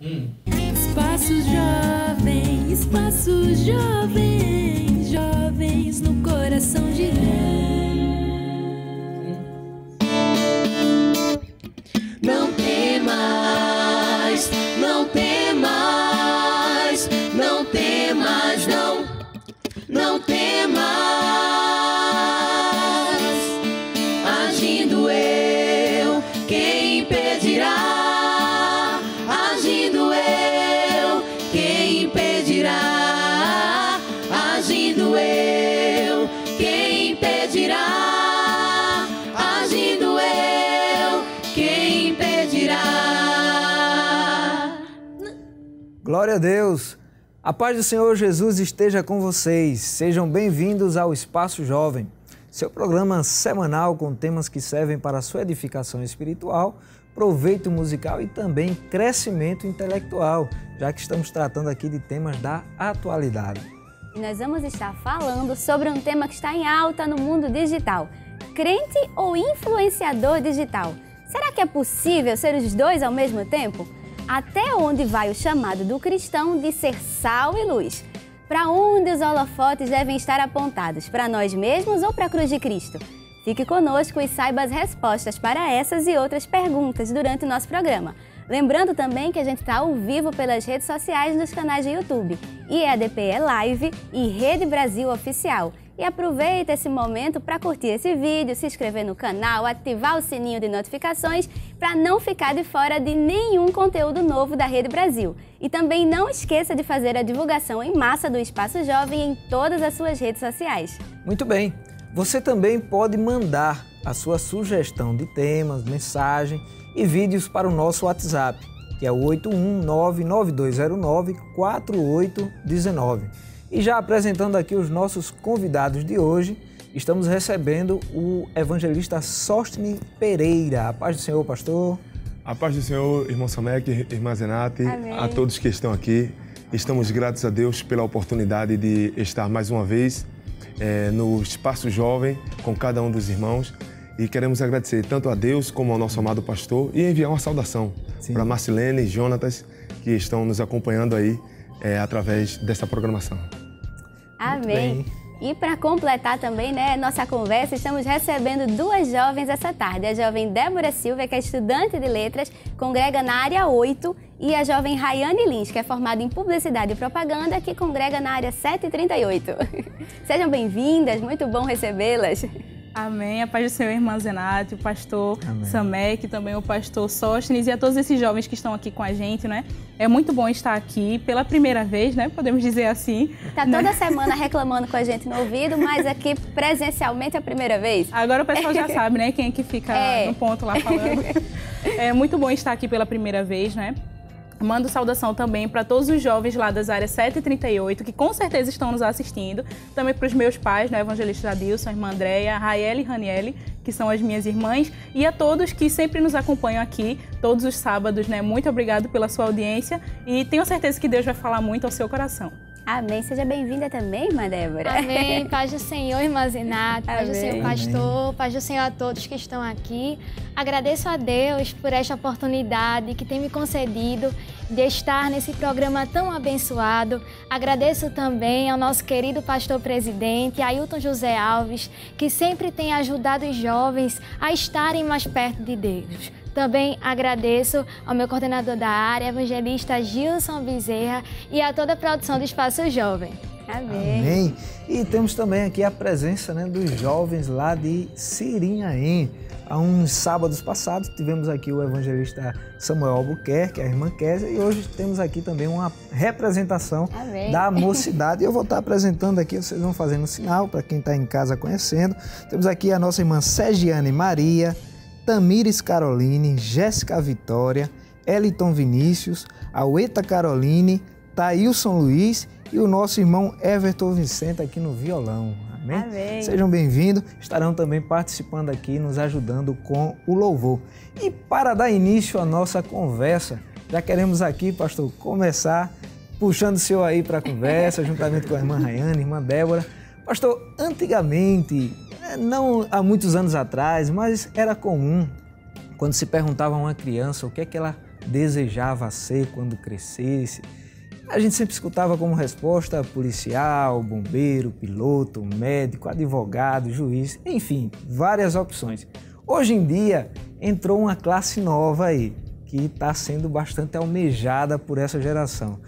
Espaços jovens, jovens no coração de Deus. Não temas, não temas, não temas, não temas. Agindo eu, quem impedirá? Agindo eu, quem impedirá? Agindo eu, quem impedirá? Agindo eu, quem impedirá? Glória a Deus! A paz do Senhor Jesus esteja com vocês. Sejam bem-vindos ao Espaço Jovem, seu programa semanal com temas que servem para a sua edificação espiritual, proveito musical e também crescimento intelectual, já que estamos tratando aqui de temas da atualidade. E nós vamos estar falando sobre um tema que está em alta no mundo digital: crente ou influenciador digital? Será que é possível ser os dois ao mesmo tempo? Até onde vai o chamado do cristão de ser sal e luz? Para onde os holofotes devem estar apontados? Para nós mesmos ou para a cruz de Cristo? Fique conosco e saiba as respostas para essas e outras perguntas durante o nosso programa. Lembrando também que a gente está ao vivo pelas redes sociais nos canais de YouTube, IEDPE Live e Rede Brasil Oficial. E aproveita esse momento para curtir esse vídeo, se inscrever no canal, ativar o sininho de notificações para não ficar de fora de nenhum conteúdo novo da Rede Brasil. E também não esqueça de fazer a divulgação em massa do Espaço Jovem em todas as suas redes sociais. Muito bem! Você também pode mandar a sua sugestão de temas, mensagem e vídeos para o nosso WhatsApp, que é o 81992094819. E já apresentando aqui os nossos convidados de hoje, estamos recebendo o evangelista Sóstene Pereira. A paz do Senhor, pastor. A paz do Senhor, irmão Samek, irmã Zenate, Amém. a todos que estão aqui. Estamos gratos a Deus pela oportunidade de estar mais uma vez no Espaço Jovem com cada um dos irmãos. E queremos agradecer tanto a Deus como ao nosso amado pastor e enviar uma saudação para Marcilene e Jonatas, que estão nos acompanhando aí através dessa programação. Amém! E para completar também, nossa conversa, estamos recebendo duas jovens essa tarde. A jovem Débora Silva, que é estudante de letras, congrega na área 8, e a jovem Rayane Lins, que é formada em publicidade e propaganda, que congrega na área 738. Sejam bem-vindas, muito bom recebê-las. Amém. A paz do Senhor, irmã Zenate, o pastor Samek, também o pastor Sóstenes e a todos esses jovens que estão aqui com a gente, né? É muito bom estar aqui pela primeira vez, né? Podemos dizer assim. Tá toda semana reclamando com a gente no ouvido, mas aqui presencialmente é a primeira vez. Agora o pessoal já sabe, né? Quem é que fica no ponto lá falando. É muito bom estar aqui pela primeira vez, né? Mando saudação também para todos os jovens lá das áreas 738, que com certeza estão nos assistindo. Também para os meus pais, né, evangelista Adilson, a irmã Andréia, Raeli e Raniele, que são as minhas irmãs. E a todos que sempre nos acompanham aqui, todos os sábados, né? Muito obrigado pela sua audiência e tenho certeza que Deus vai falar muito ao seu coração. Amém. Seja bem-vinda também, irmã Débora. Amém. Paz do Senhor, irmã Zenate. Paz do Senhor, pastor. Paz do Senhor a todos que estão aqui. Agradeço a Deus por esta oportunidade que tem me concedido de estar nesse programa tão abençoado. Agradeço também ao nosso querido pastor presidente, Ailton José Alves, que sempre tem ajudado os jovens a estarem mais perto de Deus. Também agradeço ao meu coordenador da área, evangelista Gilson Bezerra, e a toda a produção do Espaço Jovem. Amém. Amém. E temos também aqui a presença, dos jovens lá de Sirinhaém. Há uns sábados passados tivemos aqui o evangelista Samuel Albuquerque, a irmã Kézia, e hoje temos aqui também uma representação da mocidade. Eu vou estar apresentando aqui, vocês vão fazendo sinal para quem está em casa conhecendo. Temos aqui a nossa irmã Sergiane Maria, Tamires Caroline, Jéssica Vitória, Eliton Vinícius, Aueta Caroline, Thailson Luiz e o nosso irmão Everton Vicente aqui no violão. Amém? Amém. Sejam bem-vindos, estarão também participando aqui, nos ajudando com o louvor. E para dar início à nossa conversa, já queremos aqui, pastor, começar puxando o senhor aí para a conversa, juntamente com a irmã Rayane, irmã Débora. Pastor, antigamente, não há muitos anos atrás, mas era comum, quando se perguntava a uma criança o que é que ela desejava ser quando crescesse. A gente sempre escutava como resposta policial, bombeiro, piloto, médico, advogado, juiz, enfim, várias opções. Hoje em dia entrou uma classe nova aí, que está sendo bastante almejada por essa geração.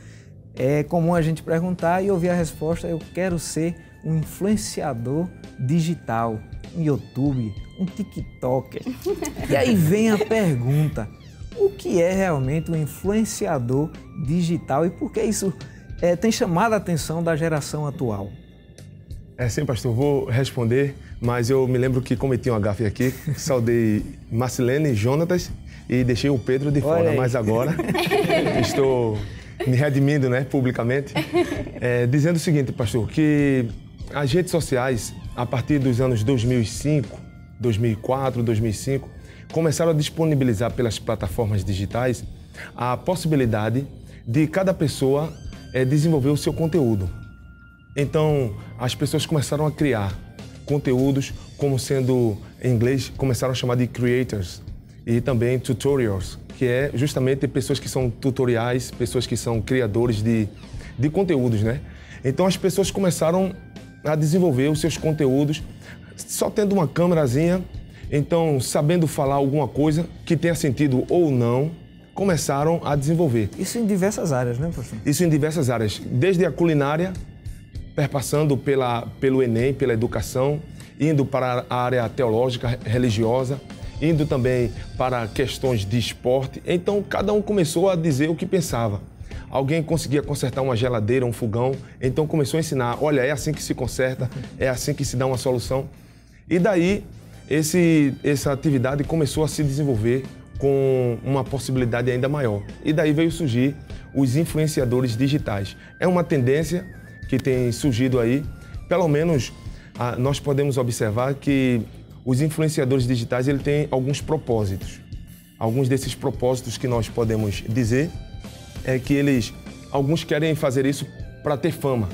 É comum a gente perguntar e ouvir a resposta: eu quero ser um influenciador digital, um YouTube, um TikToker. E aí vem a pergunta: o que é realmente um influenciador digital e por que isso tem chamado a atenção da geração atual? Sim, pastor, vou responder, mas eu me lembro que cometi uma gafe aqui, saudei Marcilene e Jonatas e deixei o Pedro de fora, mas agora estou me redimindo, né, publicamente, dizendo o seguinte, pastor, que as redes sociais, a partir dos anos 2005, 2004, 2005, começaram a disponibilizar pelas plataformas digitais a possibilidade de cada pessoa desenvolver o seu conteúdo. Então, as pessoas começaram a criar conteúdos, como sendo, em inglês, começaram a chamar de creators, e também tutorials, que é justamente pessoas que são tutoriais, pessoas que são criadores de conteúdos, né? Então, as pessoas começaram a desenvolver os seus conteúdos só tendo uma câmerazinha. Então, sabendo falar alguma coisa que tenha sentido ou não, começaram a desenvolver. Isso em diversas áreas, né, professor? Isso em diversas áreas, desde a culinária, perpassando pelo Enem, pela educação, indo para a área teológica, religiosa, indo também para questões de esporte. Então, cada um começou a dizer o que pensava. Alguém conseguia consertar uma geladeira, um fogão, então começou a ensinar: olha, é assim que se conserta, é assim que se dá uma solução. E daí, essa atividade começou a se desenvolver com uma possibilidade ainda maior. E daí veio surgir os influenciadores digitais. É uma tendência que tem surgido aí, pelo menos nós podemos observar que os influenciadores digitais ele têm alguns propósitos. Alguns desses propósitos que nós podemos dizer é que alguns querem fazer isso para ter fama,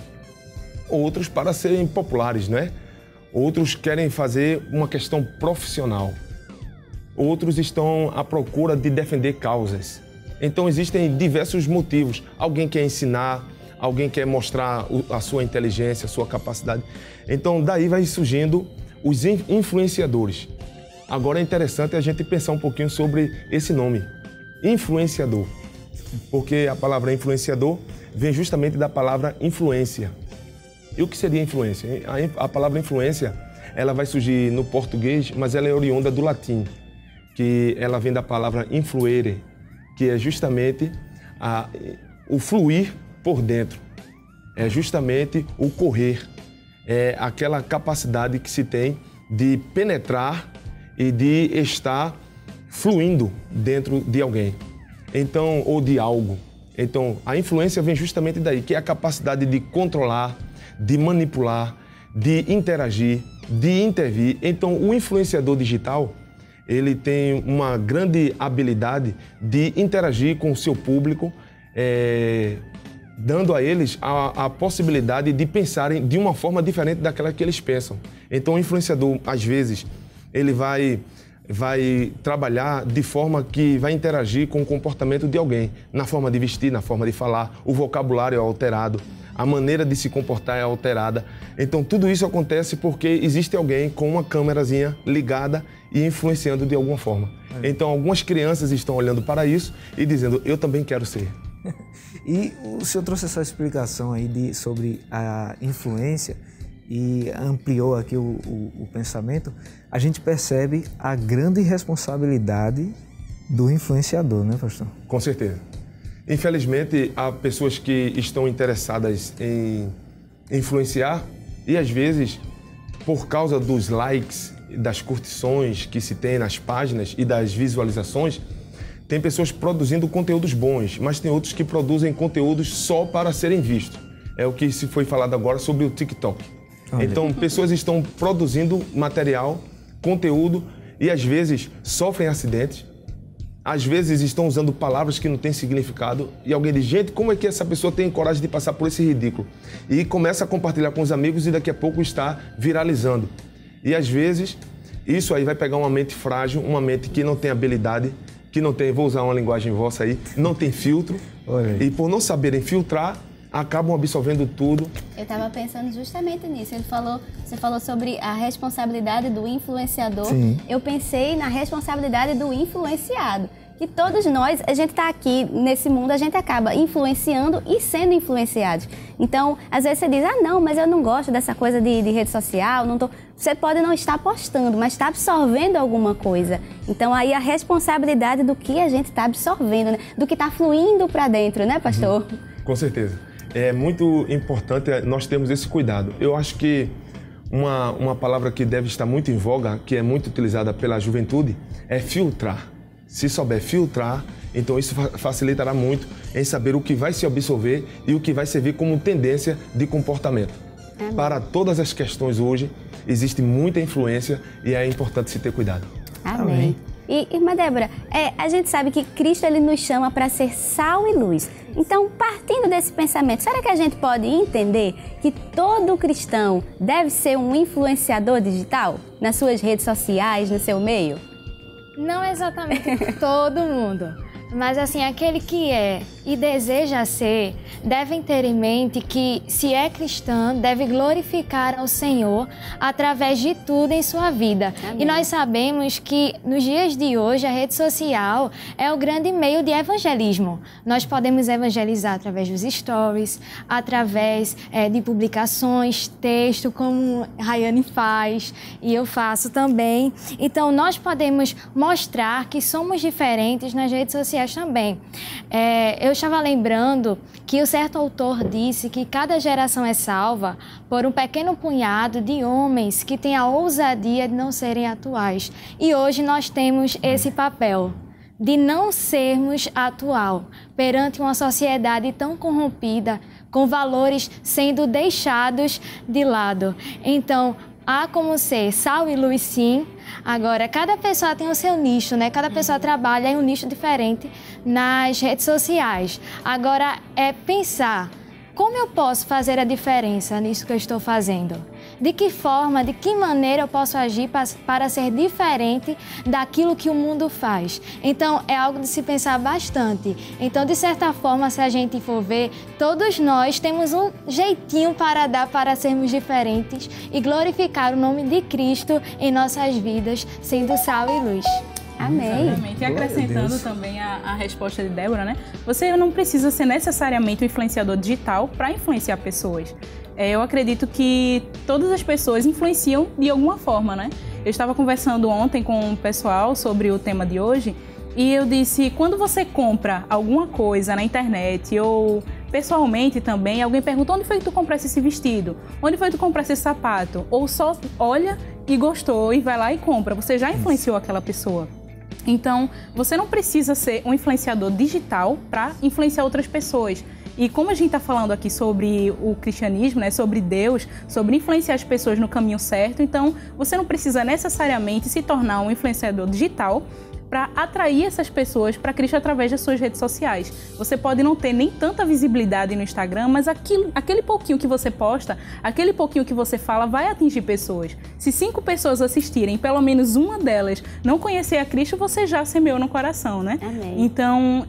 outros para serem populares, né? Outros querem fazer uma questão profissional. Outros estão à procura de defender causas. Então existem diversos motivos. Alguém quer ensinar, alguém quer mostrar a sua inteligência, a sua capacidade. Então daí vai surgindo os influenciadores. Agora é interessante a gente pensar um pouquinho sobre esse nome, influenciador. Porque a palavra influenciador vem justamente da palavra influência. E o que seria influência? A palavra influência, ela vai surgir no português, mas ela é oriunda do latim, que ela vem da palavra influere, que é justamente o fluir por dentro. É justamente o correr, é aquela capacidade que se tem de penetrar e de estar fluindo dentro de alguém, então, ou de algo. Então, a influência vem justamente daí, que é a capacidade de controlar, de manipular, de interagir, de intervir. Então, o influenciador digital, ele tem uma grande habilidade de interagir com o seu público, dando a eles a possibilidade de pensarem de uma forma diferente daquela que eles pensam. Então, o influenciador, às vezes, ele vai trabalhar de forma que vai interagir com o comportamento de alguém, na forma de vestir, na forma de falar, o vocabulário é alterado, a maneira de se comportar é alterada. Então, tudo isso acontece porque existe alguém com uma câmerazinha ligada e influenciando de alguma forma. Então, algumas crianças estão olhando para isso e dizendo: eu também quero ser. E o senhor trouxe essa explicação aí sobre a influência e ampliou aqui o pensamento. A gente percebe a grande responsabilidade do influenciador, né, pastor? Com certeza. Infelizmente, há pessoas que estão interessadas em influenciar e, às vezes, por causa dos likes, das curtições que se tem nas páginas e das visualizações, tem pessoas produzindo conteúdos bons, mas tem outros que produzem conteúdos só para serem vistos. É o que se foi falado agora sobre o TikTok. Então, pessoas estão produzindo material, conteúdo e, às vezes, sofrem acidentes. Às vezes estão usando palavras que não têm significado e alguém diz: gente, como é que essa pessoa tem coragem de passar por esse ridículo? E começa a compartilhar com os amigos e daqui a pouco está viralizando. E às vezes isso aí vai pegar uma mente frágil, uma mente que não tem habilidade que não tem, vou usar uma linguagem vossa aí, não tem filtro. E por não saberem filtrar, acabam absorvendo tudo. Eu estava pensando justamente nisso. Você falou sobre a responsabilidade do influenciador. Sim. Eu pensei na responsabilidade do influenciado. Que todos nós, a gente está aqui nesse mundo, a gente acaba influenciando e sendo influenciados. Então, às vezes você diz, não, mas eu não gosto dessa coisa de rede social, não tô... Você pode não estar postando, mas está absorvendo alguma coisa. Então, aí a responsabilidade do que a gente está absorvendo, né? Do que está fluindo para dentro, né, pastor? Com certeza. É muito importante nós termos esse cuidado. Eu acho que uma palavra que deve estar muito em voga, que é muito utilizada pela juventude, é filtrar. Se souber filtrar, então isso facilitará muito em saber o que vai se absorver e o que vai servir como tendência de comportamento. Amém. Para todas as questões hoje, existe muita influência e é importante se ter cuidado. Amém. E, irmã Débora, a gente sabe que Cristo ele nos chama para ser sal e luz. Então, partindo desse pensamento, será que a gente pode entender que todo cristão deve ser um influenciador digital nas suas redes sociais, no seu meio? Não exatamente todo mundo, mas assim, aquele que é e deseja ser, devem ter em mente que, se é cristã, deve glorificar ao Senhor através de tudo em sua vida. Amém. E nós sabemos que, nos dias de hoje, a rede social é o grande meio de evangelismo. Nós podemos evangelizar através dos stories, através de publicações, texto, como Rayane faz, e eu faço também. Então, nós podemos mostrar que somos diferentes nas redes sociais também. Eu estava lembrando que o certo autor disse que cada geração é salva por um pequeno punhado de homens que têm a ousadia de não serem atuais. E hoje nós temos esse papel de não sermos atual perante uma sociedade tão corrompida, com valores sendo deixados de lado. Então, há como ser sal e luz, sim. Agora, cada pessoa tem o seu nicho, né? Cada pessoa trabalha em um nicho diferente nas redes sociais. Agora, é pensar, como eu posso fazer a diferença nisso que eu estou fazendo? De que forma, de que maneira eu posso agir para ser diferente daquilo que o mundo faz? Então, é algo de se pensar bastante. Então, de certa forma, se a gente for ver, todos nós temos um jeitinho para dar para sermos diferentes e glorificar o nome de Cristo em nossas vidas, sendo sal e luz. Amém. Exatamente. E acrescentando também a resposta de Débora, né? Você não precisa ser necessariamente um influenciador digital para influenciar pessoas. Eu acredito que todas as pessoas influenciam de alguma forma, né? Eu estava conversando ontem com o pessoal sobre o tema de hoje e eu disse, quando você compra alguma coisa na internet ou pessoalmente também, alguém pergunta, onde foi que tu compraste esse vestido? Onde foi que tu compraste esse sapato? Ou só olha e gostou e vai lá e compra. Você já influenciou aquela pessoa. Então, você não precisa ser um influenciador digital para influenciar outras pessoas. E como a gente está falando aqui sobre o cristianismo, né, sobre Deus, sobre influenciar as pessoas no caminho certo, então você não precisa necessariamente se tornar um influenciador digital para atrair essas pessoas para Cristo através das suas redes sociais. Você pode não ter nem tanta visibilidade no Instagram, mas aquele pouquinho que você posta, aquele pouquinho que você fala vai atingir pessoas. Se 5 pessoas assistirem, pelo menos uma delas não conhecer a Cristo, você já semeou no coração, né? Amém. Então,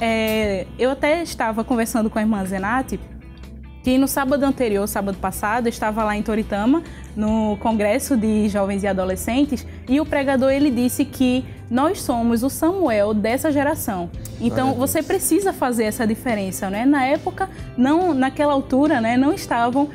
eu até estava conversando com a irmã Zenate, que no sábado anterior, sábado passado, eu estava lá em Toritama, no Congresso de Jovens e Adolescentes, e o pregador ele disse que nós somos o Samuel dessa geração. Então, você precisa fazer essa diferença, né? Na época, naquela altura, né, não estavam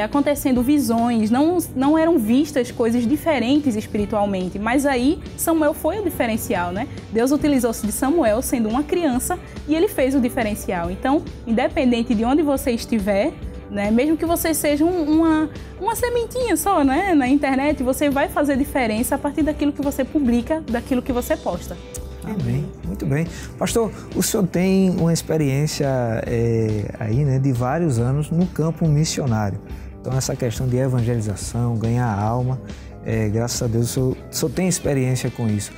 acontecendo visões, não eram vistas coisas diferentes espiritualmente. Mas aí, Samuel foi o diferencial, né? Deus utilizou-se de Samuel sendo uma criança e ele fez o diferencial. Então, independente de onde você estiver, né, mesmo que você seja uma sementinha só, né, na internet, você vai fazer diferença a partir daquilo que você publica, daquilo que você posta. Amém. Muito bem. Pastor, o senhor tem uma experiência aí, né, de vários anos no campo missionário. Então, essa questão de evangelização, ganhar alma, graças a Deus, o senhor tem experiência com isso.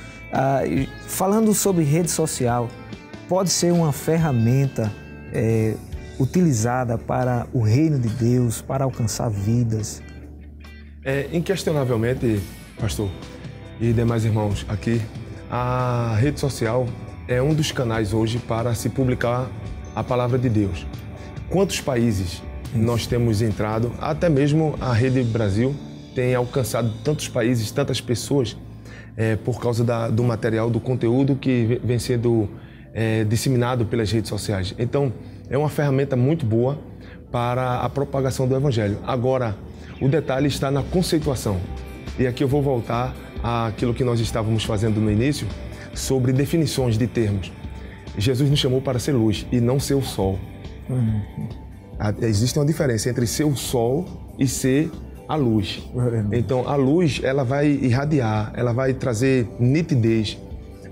Falando sobre rede social, pode ser uma ferramenta utilizada para o reino de Deus, para alcançar vidas? Inquestionavelmente, pastor, e demais irmãos aqui, a rede social, é um dos canais hoje para se publicar a palavra de Deus. Quantos países nós temos entrado, até mesmo a Rede Brasil tem alcançado tantos países, tantas pessoas, por causa do material, do conteúdo que vem sendo disseminado pelas redes sociais. Então, é uma ferramenta muito boa para a propagação do Evangelho. Agora, o detalhe está na conceituação. E aqui eu vou voltar àquilo que nós estávamos fazendo no início, sobre definições de termos. Jesus nos chamou para ser luz e não ser o sol. Existe uma diferença entre ser o sol e ser a luz. Então, a luz, ela vai irradiar, ela vai trazer nitidez,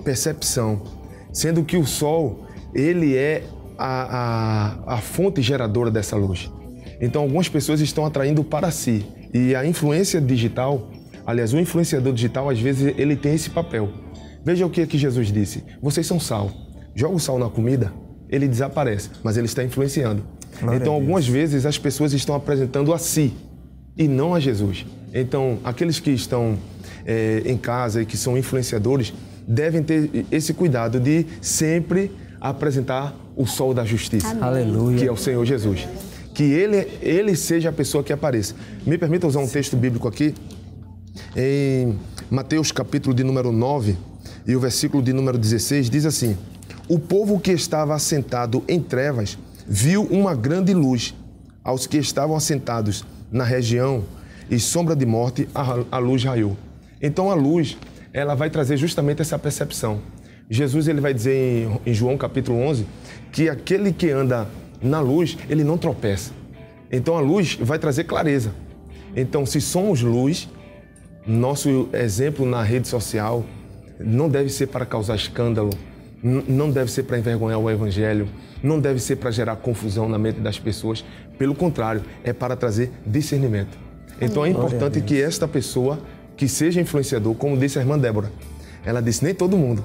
percepção, sendo que o sol, ele é a fonte geradora dessa luz. Então, algumas pessoas estão atraindo para si. E a influência digital, aliás, o influenciador digital, às vezes, ele tem esse papel. Veja o que Jesus disse. Vocês são sal. Joga o sal na comida, ele desaparece, mas ele está influenciando. Então, algumas vezes, as pessoas estão apresentando a si e não a Jesus. Então, aqueles que estão em casa e que são influenciadores devem ter esse cuidado de sempre apresentar o sol da justiça. Aleluia. Que é o Senhor Jesus. Que ele seja a pessoa que apareça. Me permita usar um texto bíblico aqui, em Mateus capítulo de número 9 e o versículo de número 16, diz assim: o povo que estava assentado em trevas viu uma grande luz. Aos que estavam assentados na região e sombra de morte, a luz raiou. Então a luz, ela vai trazer justamente essa percepção. Jesus, ele vai dizer em João capítulo 11, que aquele que anda na luz, ele não tropeça. Então a luz vai trazer clareza. Então, se somos luz, nosso exemplo na rede social não deve ser para causar escândalo, não deve ser para envergonhar o Evangelho, não deve ser para gerar confusão na mente das pessoas. Pelo contrário, é para trazer discernimento. Então é importante que esta pessoa, que seja influenciador, como disse a irmã Débora, ela disse, nem todo mundo.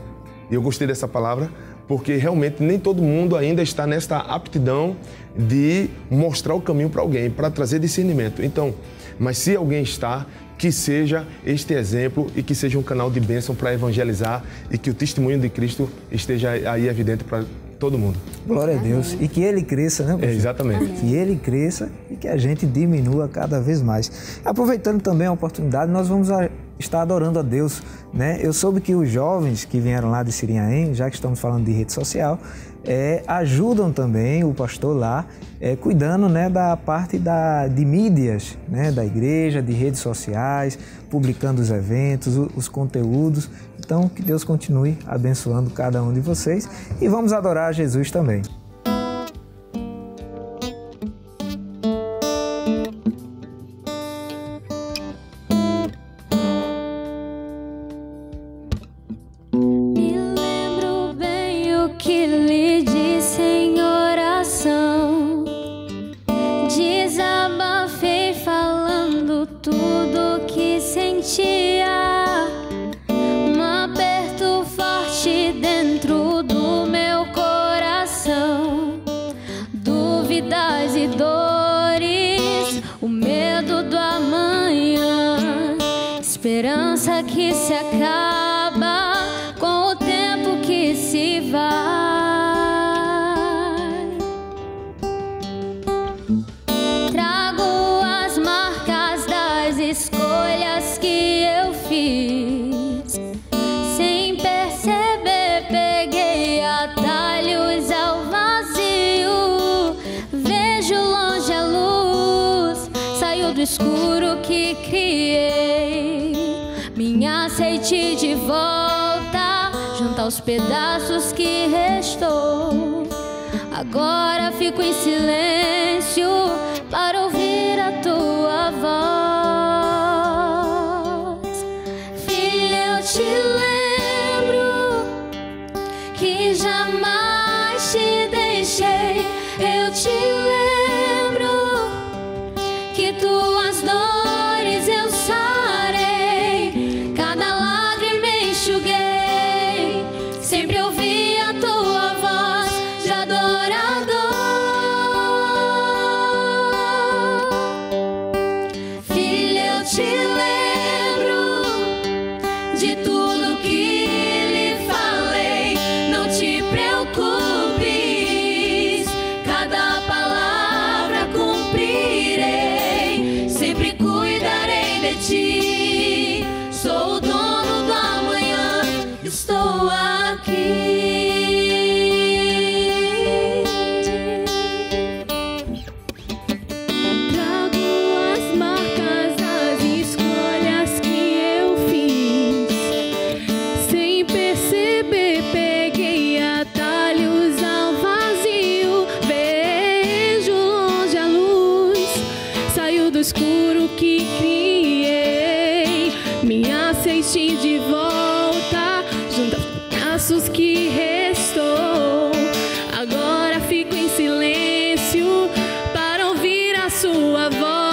E eu gostei dessa palavra, porque realmente nem todo mundo ainda está nesta aptidão de mostrar o caminho para alguém, para trazer discernimento. Então, mas se alguém está, que seja este exemplo e que seja um canal de bênção para evangelizar e que o testemunho de Cristo esteja aí evidente para todo mundo. Glória a Deus. E que ele cresça, né, pastor? Exatamente. Amém. Que ele cresça e que a gente diminua cada vez mais. Aproveitando também a oportunidade, nós vamos estar adorando a Deus, né? Eu soube que os jovens que vieram lá de Sirinhaém, já que estamos falando de rede social, ajudam também o pastor lá, cuidando, né, da parte de mídias, né, da igreja, de redes sociais, publicando os eventos, os conteúdos. Então, que Deus continue abençoando cada um de vocês e vamos adorar a Jesus também. Esperança que se acaba com o tempo que se vai. Trago as marcas das escolhas que eu fiz. Sem perceber, peguei atalhos ao vazio. Vejo longe a luz, saiu do escuro que criei. Me aceite de volta, junto aos pedaços que restou. Agora fico em silêncio para ouvir a tua voz. Filha, eu te lembro que jamais te deixei. Eu te lembro que tuas dores eu sarei. Sempre ouvi a tua voz de adorador. Filha, eu te lembro de tudo que lhe falei. Não te escuro que criei, me aceite de volta, junto aos pedaços que restou. Agora fico em silêncio para ouvir a sua voz.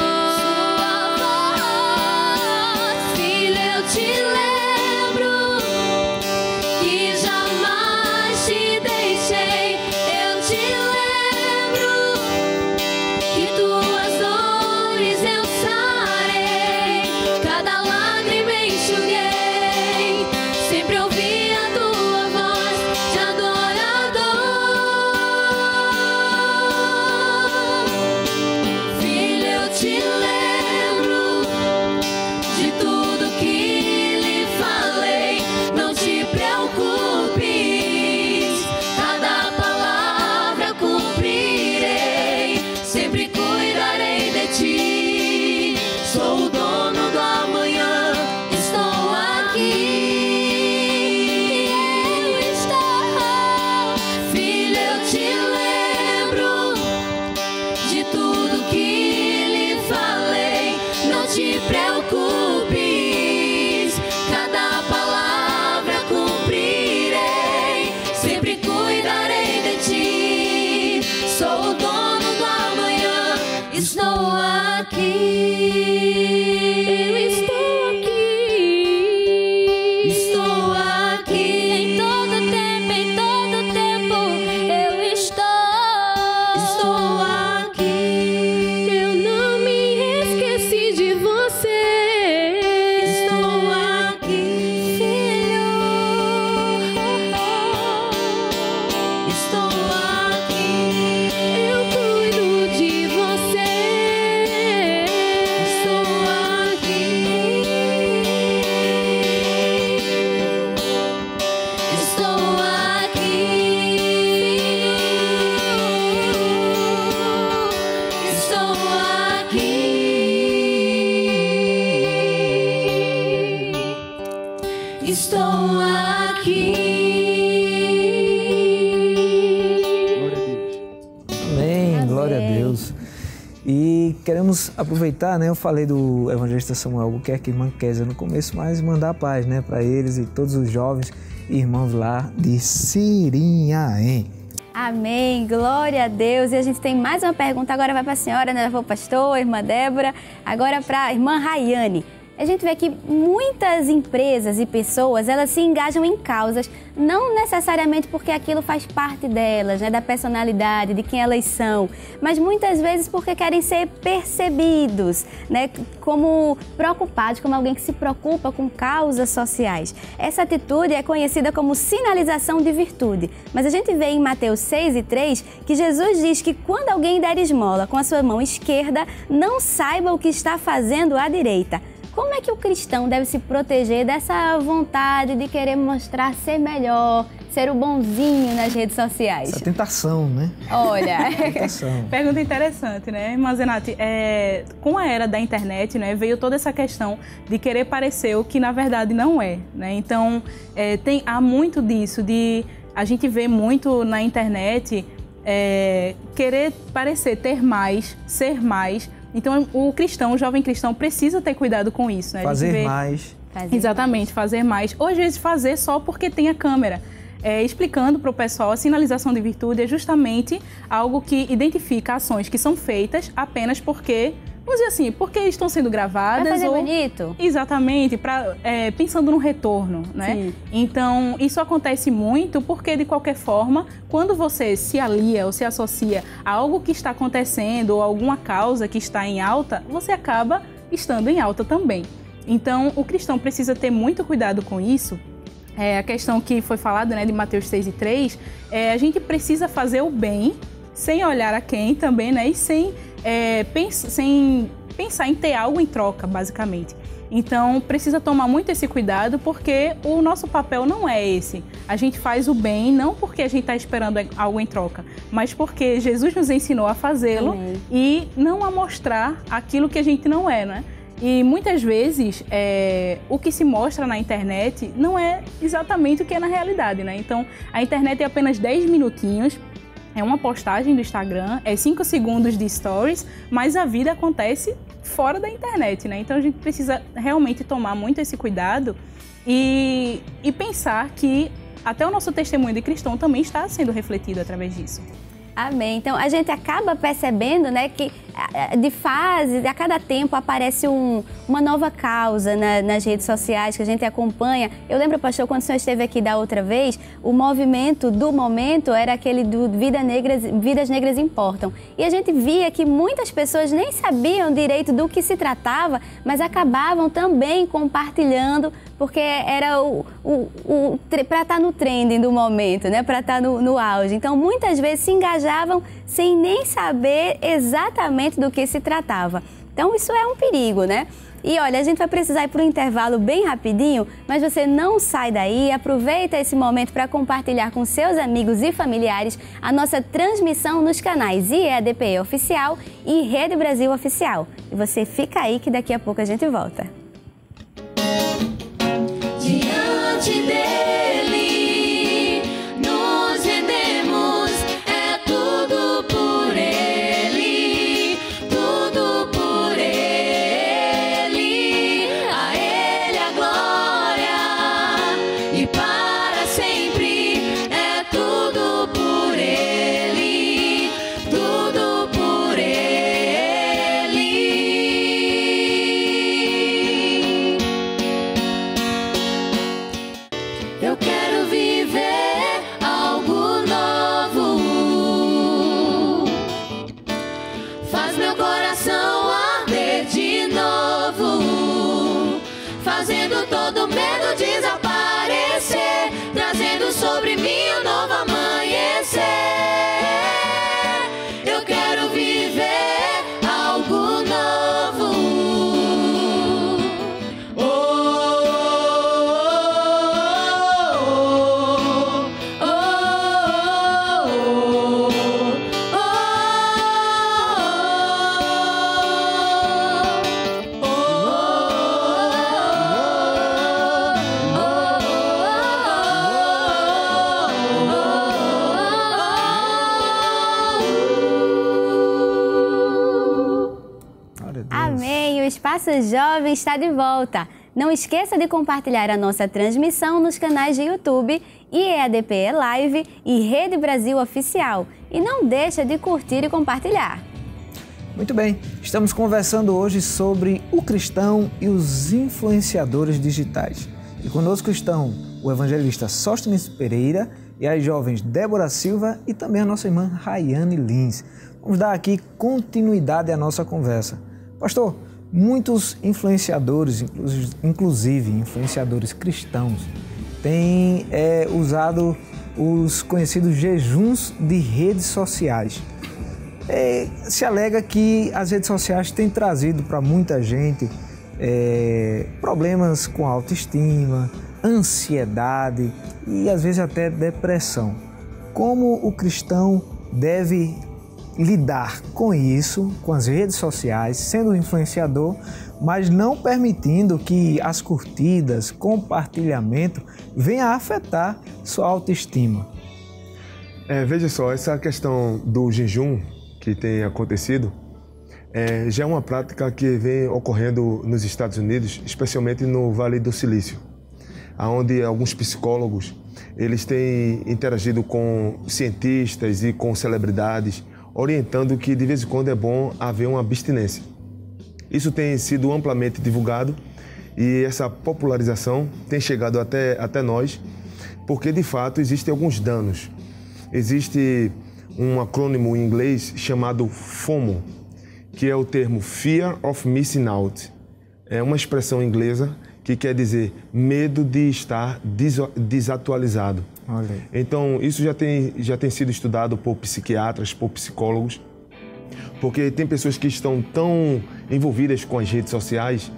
Estou aqui. Amém, glória a Deus. E queremos aproveitar, né? Eu falei do evangelista Samuel Albuquerque, irmã Kézia no começo, mas mandar a paz, né? Para eles e todos os jovens e irmãos lá de Sirinhaém. Amém, glória a Deus. E a gente tem mais uma pergunta, agora vai para a senhora, né? Para o pastor, irmã Débora, agora para a irmã Rayane. A gente vê que muitas empresas e pessoas, elas se engajam em causas, não necessariamente porque aquilo faz parte delas, né, da personalidade, de quem elas são, mas muitas vezes porque querem ser percebidos, né, como preocupados, como alguém que se preocupa com causas sociais. Essa atitude é conhecida como sinalização de virtude, mas a gente vê em Mateus 6:3 que Jesus diz que quando alguém der esmola com a sua mão esquerda, não saiba o que está fazendo à direita. Como é que o cristão deve se proteger dessa vontade de querer mostrar ser melhor, ser o bonzinho nas redes sociais? Essa tentação, né? Olha... Tentação. Pergunta interessante, né? Irmã Zenate, com a era da internet, né, veio toda essa questão de querer parecer o que na verdade não é, né? Então, há muito disso, a gente vê muito na internet querer parecer, ter mais, ser mais. Então, o jovem cristão precisa ter cuidado com isso, né? Fazer mais. Exatamente, fazer mais. Ou às vezes fazer só porque tem a câmera. Explicando para o pessoal, a sinalização de virtude é justamente algo que identifica ações que são feitas apenas porque, vamos dizer assim, porque estão sendo gravadas. Pra fazer bonito. Exatamente, pensando no retorno, né? Sim. Então, isso acontece muito porque, de qualquer forma, quando você se alia ou se associa a algo que está acontecendo ou alguma causa que está em alta, você acaba estando em alta também. Então, o cristão precisa ter muito cuidado com isso. A questão que foi falada, né, de Mateus 6:3, a gente precisa fazer o bem sem olhar a quem também, né, e sem pensar em ter algo em troca, basicamente. Então, precisa tomar muito esse cuidado porque o nosso papel não é esse. A gente faz o bem não porque a gente está esperando algo em troca, mas porque Jesus nos ensinou a fazê-lo e não a mostrar aquilo que a gente não é, né? E muitas vezes o que se mostra na internet não é exatamente o que é na realidade, né? Então, a internet é apenas 10 minutinhos é uma postagem do Instagram, é 5 segundos de stories, mas a vida acontece fora da internet, né? Então a gente precisa realmente tomar muito esse cuidado e pensar que até o nosso testemunho de cristão também está sendo refletido através disso. Amém. Então, a gente acaba percebendo, né, que de fase, a cada tempo aparece uma nova causa nas redes sociais que a gente acompanha. Eu lembro, pastor, quando o senhor esteve aqui da outra vez, o movimento do momento era aquele do Vidas Negras Importam. E a gente via que muitas pessoas nem sabiam direito do que se tratava, mas acabavam também compartilhando, porque era para estar no trending do momento, né? Para estar no auge. Então, muitas vezes se engajavam sem nem saber exatamente do que se tratava. Então, isso é um perigo, né? E olha, a gente vai precisar ir para um intervalo bem rapidinho, mas você não sai daí, aproveita esse momento para compartilhar com seus amigos e familiares a nossa transmissão nos canais IEADPE Oficial e Rede Brasil Oficial. E você fica aí que daqui a pouco a gente volta. Diante dele nos rendemos, é tudo por ele, tudo por ele, a ele a glória e para sempre, é tudo por ele, tudo por ele. Eu quero viver algo novo. Faz meu coração arder de novo, fazendo todo medo desaparecer, trazendo sobre mim um novo amanhecer. Eu quero viver algo novo. Amém! O Espaço Jovem está de volta. Não esqueça de compartilhar a nossa transmissão nos canais de YouTube, IEADPE Live e Rede Brasil Oficial. E não deixa de curtir e compartilhar. Muito bem, estamos conversando hoje sobre o cristão e os influenciadores digitais. E conosco estão o evangelista Sóstenes Pereira e as jovens Débora Silva e também a nossa irmã Rayane Lins. Vamos dar aqui continuidade à nossa conversa. Pastor, muitos influenciadores, inclusive influenciadores cristãos, têm usado os conhecidos jejuns de redes sociais. Se alega que as redes sociais têm trazido para muita gente problemas com autoestima, ansiedade e às vezes até depressão. Como o cristão deve lidar com isso, com as redes sociais, sendo um influenciador, mas não permitindo que as curtidas, compartilhamento venha a afetar sua autoestima? Veja só, essa questão do jejum que tem acontecido já é uma prática que vem ocorrendo nos Estados Unidos, especialmente no Vale do Silício, onde alguns psicólogos eles têm interagido com cientistas e com celebridades, orientando que de vez em quando é bom haver uma abstinência. Isso tem sido amplamente divulgado e essa popularização tem chegado até nós, porque de fato existem alguns danos. Existe um acrônimo em inglês chamado FOMO, que é o termo Fear of Missing Out. É uma expressão inglesa que quer dizer medo de estar desatualizado. Olha. Então, isso já tem sido estudado por psiquiatras, por psicólogos, porque tem pessoas que estão tão envolvidas com as redes sociais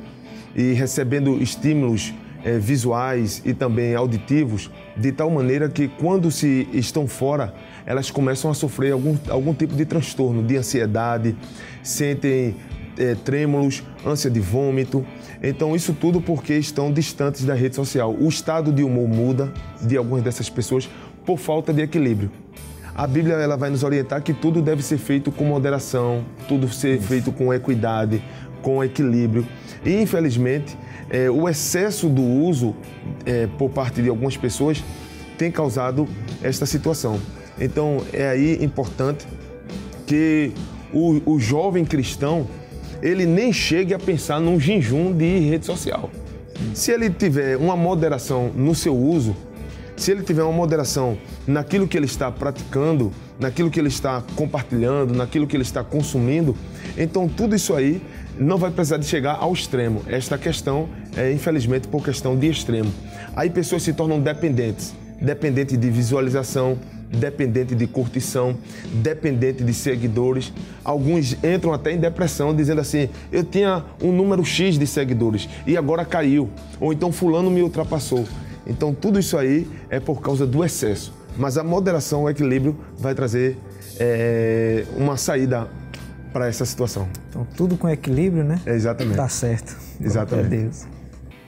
e recebendo estímulos visuais e também auditivos, de tal maneira que quando se estão fora, elas começam a sofrer algum tipo de transtorno, de ansiedade, sentem trêmulos, ânsia de vômito. Então, isso tudo porque estão distantes da rede social. O estado de humor muda de algumas dessas pessoas por falta de equilíbrio. A Bíblia ela vai nos orientar que tudo deve ser feito com moderação, tudo ser feito com equidade, com equilíbrio. E, infelizmente, o excesso do uso por parte de algumas pessoas tem causado esta situação. Então, é aí importante que o jovem cristão, ele nem chegue a pensar num jejum de rede social. Se ele tiver uma moderação no seu uso, se ele tiver uma moderação naquilo que ele está praticando, naquilo que ele está compartilhando, naquilo que ele está consumindo, então tudo isso aí não vai precisar de chegar ao extremo. Esta questão é, infelizmente, por questão de extremo. Aí pessoas se tornam dependentes de visualização, dependente de curtição, dependente de seguidores. Alguns entram até em depressão, dizendo assim, eu tinha um número X de seguidores e agora caiu, ou então fulano me ultrapassou. Então tudo isso aí é por causa do excesso, mas a moderação, o equilíbrio vai trazer uma saída para essa situação. Então tudo com equilíbrio, né? Exatamente. Tá certo. Exatamente. Deus.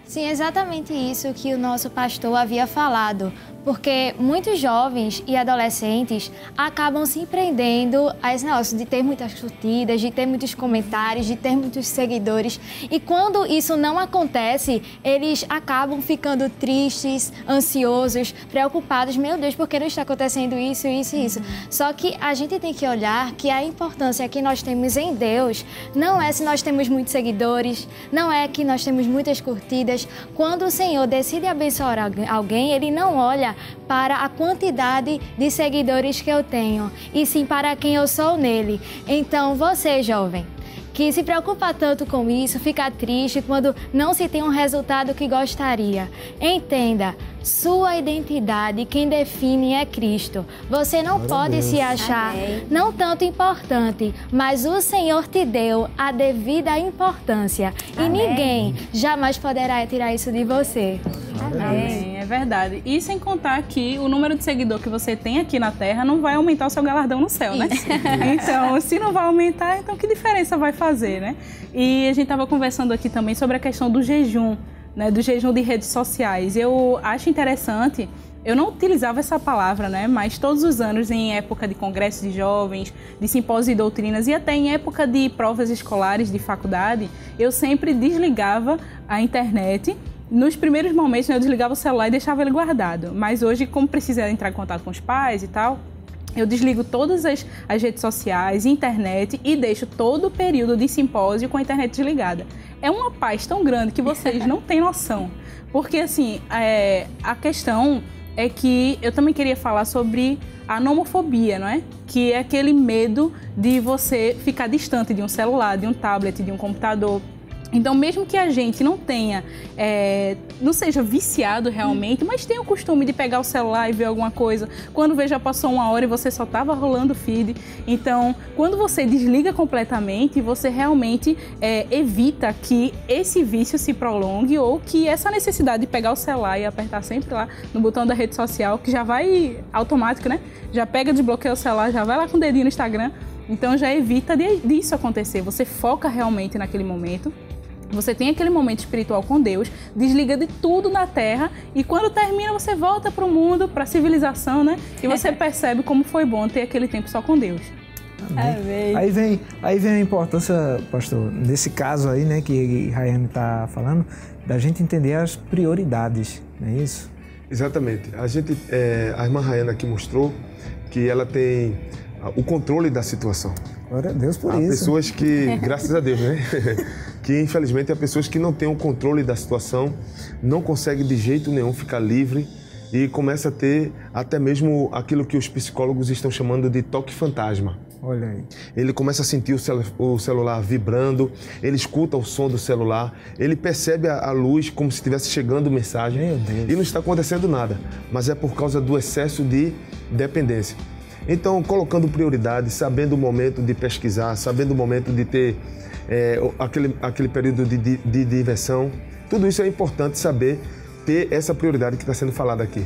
Sim, exatamente isso que o nosso pastor havia falado, porque muitos jovens e adolescentes acabam se prendendo a esse negócio de ter muitas curtidas, de ter muitos comentários, de ter muitos seguidores. E quando isso não acontece, eles acabam ficando tristes, ansiosos, preocupados. Meu Deus, por que não está acontecendo isso, isso e isso? Só que a gente tem que olhar que a importância que nós temos em Deus não é se nós temos muitos seguidores, não é que nós temos muitas curtidas. Quando o Senhor decide abençoar alguém, Ele não olha para a quantidade de seguidores que eu tenho, e sim para quem eu sou nele. Então, você, jovem, que se preocupa tanto com isso, fica triste quando não se tem um resultado que gostaria. Entenda, sua identidade, quem define é Cristo. Você não pode se achar não tanto importante, mas o Senhor te deu a devida importância. E ninguém jamais poderá tirar isso de você. Amém. É verdade. E sem contar que o número de seguidor que você tem aqui na Terra não vai aumentar o seu galardão no céu, né? Então, se não vai aumentar, então que diferença vai fazer, né? E a gente estava conversando aqui também sobre a questão do jejum, né? Do jejum de redes sociais. Eu acho interessante, eu não utilizava essa palavra, né? Mas todos os anos, em época de congressos de jovens, de simpósios de doutrinas e até em época de provas escolares de faculdade, eu sempre desligava a internet. Nos primeiros momentos, eu desligava o celular e deixava ele guardado. Mas hoje, como precisa entrar em contato com os pais e tal, eu desligo todas as redes sociais, internet e deixo todo o período de simpósio com a internet desligada. É uma paz tão grande que vocês não têm noção. Porque, assim, a questão é que eu também queria falar sobre a nomofobia, não é? Que é aquele medo de você ficar distante de um celular, de um tablet, de um computador. Então, mesmo que a gente não tenha, não seja viciado realmente, mas tenha o costume de pegar o celular e ver alguma coisa, quando vê já passou 1 hora e você só estava rolando o feed. Então, quando você desliga completamente, você realmente evita que esse vício se prolongue ou que essa necessidade de pegar o celular e apertar sempre lá no botão da rede social, que já vai automático, né? Já pega, desbloqueia o celular, já vai lá com o dedinho no Instagram. Então, já evita disso acontecer. Você foca realmente naquele momento. Você tem aquele momento espiritual com Deus, desliga de tudo na Terra e quando termina você volta para o mundo, para a civilização, né? E você percebe como foi bom ter aquele tempo só com Deus. Amém. Aí vem a importância, pastor, nesse caso aí, né, que Rayane está falando, da gente entender as prioridades, não é isso? Exatamente. A irmã Rayane aqui mostrou que ela tem o controle da situação. Glória a Deus por isso. Há pessoas que, graças a Deus, né? Que infelizmente há pessoas que não têm o controle da situação, não conseguem de jeito nenhum ficar livre e começa a ter até mesmo aquilo que os psicólogos estão chamando de toque fantasma. Olha aí. Ele começa a sentir o celular vibrando, ele escuta o som do celular, ele percebe a luz como se estivesse chegando mensagem. Meu Deus. E não está acontecendo nada, mas é por causa do excesso de dependência. Então, colocando prioridade, sabendo o momento de pesquisar, sabendo o momento de ter aquele período de diversão, tudo isso é importante saber ter essa prioridade que está sendo falada aqui.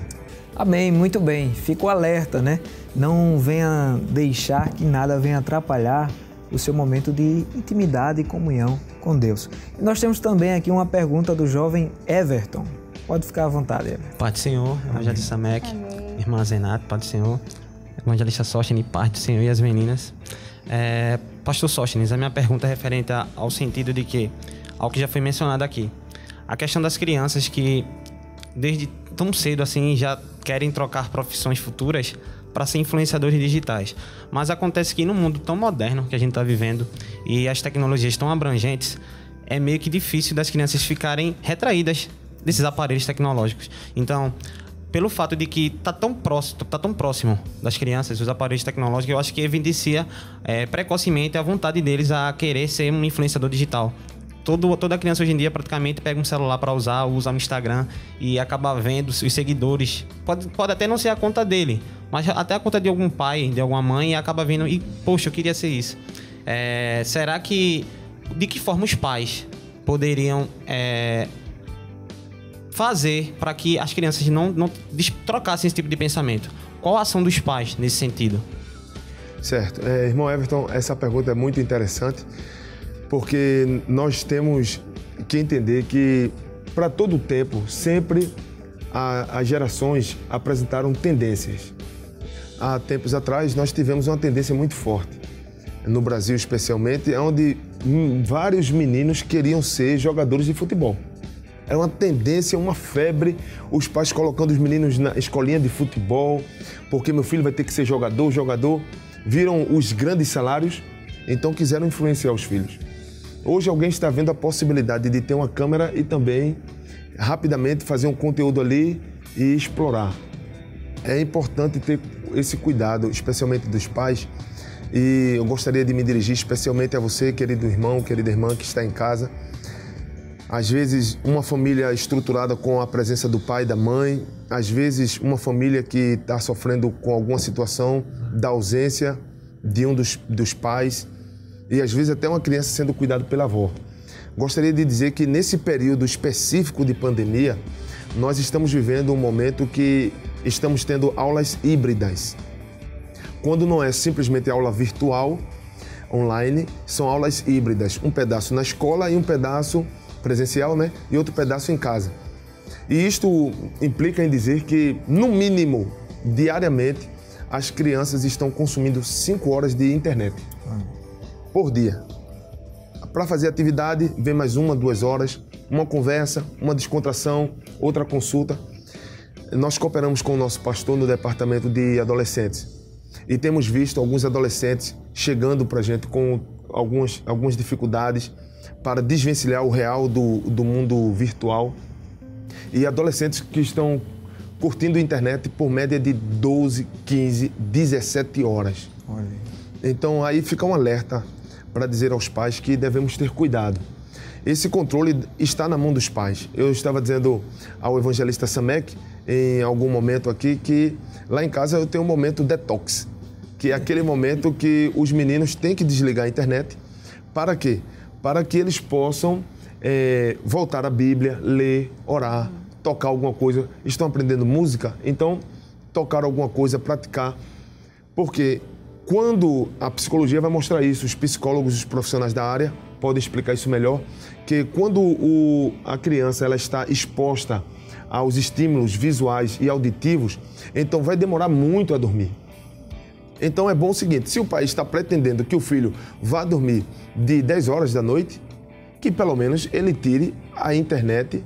Amém, muito bem. Fica o alerta, né? Não venha deixar que nada venha atrapalhar o seu momento de intimidade e comunhão com Deus. E nós temos também aqui uma pergunta do jovem Everton. Pode ficar à vontade, Everton. Pode, Senhor. Evangelho de Samek, irmã Zenato, pode, Senhor. evangelista Sóstenes, paz do Senhor e as meninas. Pastor Sóstenes, a minha pergunta é referente ao sentido de que, ao que já foi mencionado aqui, a questão das crianças que, desde tão cedo assim, já querem trocar profissões futuras para ser influenciadores digitais. Mas acontece que no mundo tão moderno que a gente está vivendo e as tecnologias tão abrangentes, é meio que difícil das crianças ficarem retraídas desses aparelhos tecnológicos. Então, pelo fato de que tá tão próximo das crianças, os aparelhos tecnológicos, eu acho que evidencia precocemente a vontade deles a querer ser um influenciador digital. Toda criança hoje em dia praticamente pega um celular para usar, usa o Instagram e acaba vendo os seguidores. Pode até não ser a conta dele, mas até a conta de algum pai, de alguma mãe, e acaba vendo e, poxa, eu queria ser isso. Será que, de que forma os pais poderiam fazer para que as crianças não trocassem esse tipo de pensamento? Qual a ação dos pais nesse sentido? Certo. Irmão Everton, essa pergunta é muito interessante, porque nós temos que entender que, para todo o tempo, sempre as gerações apresentaram tendências. Há tempos atrás, nós tivemos uma tendência muito forte, no Brasil especialmente, onde vários meninos queriam ser jogadores de futebol. Era uma tendência, uma febre, os pais colocando os meninos na escolinha de futebol, porque meu filho vai ter que ser jogador. Viram os grandes salários, então quiseram influenciar os filhos. Hoje alguém está vendo a possibilidade de ter uma câmera e também, rapidamente, fazer um conteúdo ali e explorar. É importante ter esse cuidado, especialmente dos pais, e eu gostaria de me dirigir especialmente a você, querido irmão, querida irmã que está em casa. Às vezes, uma família estruturada com a presença do pai e da mãe, às vezes, uma família que está sofrendo com alguma situação da ausência de um dos pais, e às vezes até uma criança sendo cuidada pela avó. Gostaria de dizer que nesse período específico de pandemia, nós estamos vivendo um momento que estamos tendo aulas híbridas. Quando não é simplesmente aula virtual, online, são aulas híbridas. Um pedaço na escola e um pedaço presencial, né? E outro pedaço em casa. E isto implica em dizer que, no mínimo, diariamente, as crianças estão consumindo 5 horas de internet por dia. Para fazer atividade, vem mais 1, 2 horas, uma conversa, uma descontração, outra consulta. Nós cooperamos com o nosso pastor no departamento de adolescentes e temos visto alguns adolescentes chegando para a gente com algumas dificuldades para desvencilhar o real do mundo virtual, e adolescentes que estão curtindo a internet por média de 12, 15, 17 horas. Olha. Então aí fica um alerta para dizer aos pais que devemos ter cuidado. Esse controle está na mão dos pais. Eu estava dizendo ao evangelista Samek, em algum momento aqui, que lá em casa eu tenho um momento detox, que é aquele momento que os meninos têm que desligar a internet. Para quê? Para que eles possam voltar à Bíblia, ler, orar, tocar alguma coisa. Estão aprendendo música, então tocar alguma coisa, praticar. Porque quando a psicologia vai mostrar isso, os psicólogos, os profissionais da área podem explicar isso melhor, que quando a criança ela está exposta aos estímulos visuais e auditivos, então vai demorar muito a dormir. Então é bom o seguinte, se o pai está pretendendo que o filho vá dormir de 10 horas da noite, que pelo menos ele tire a internet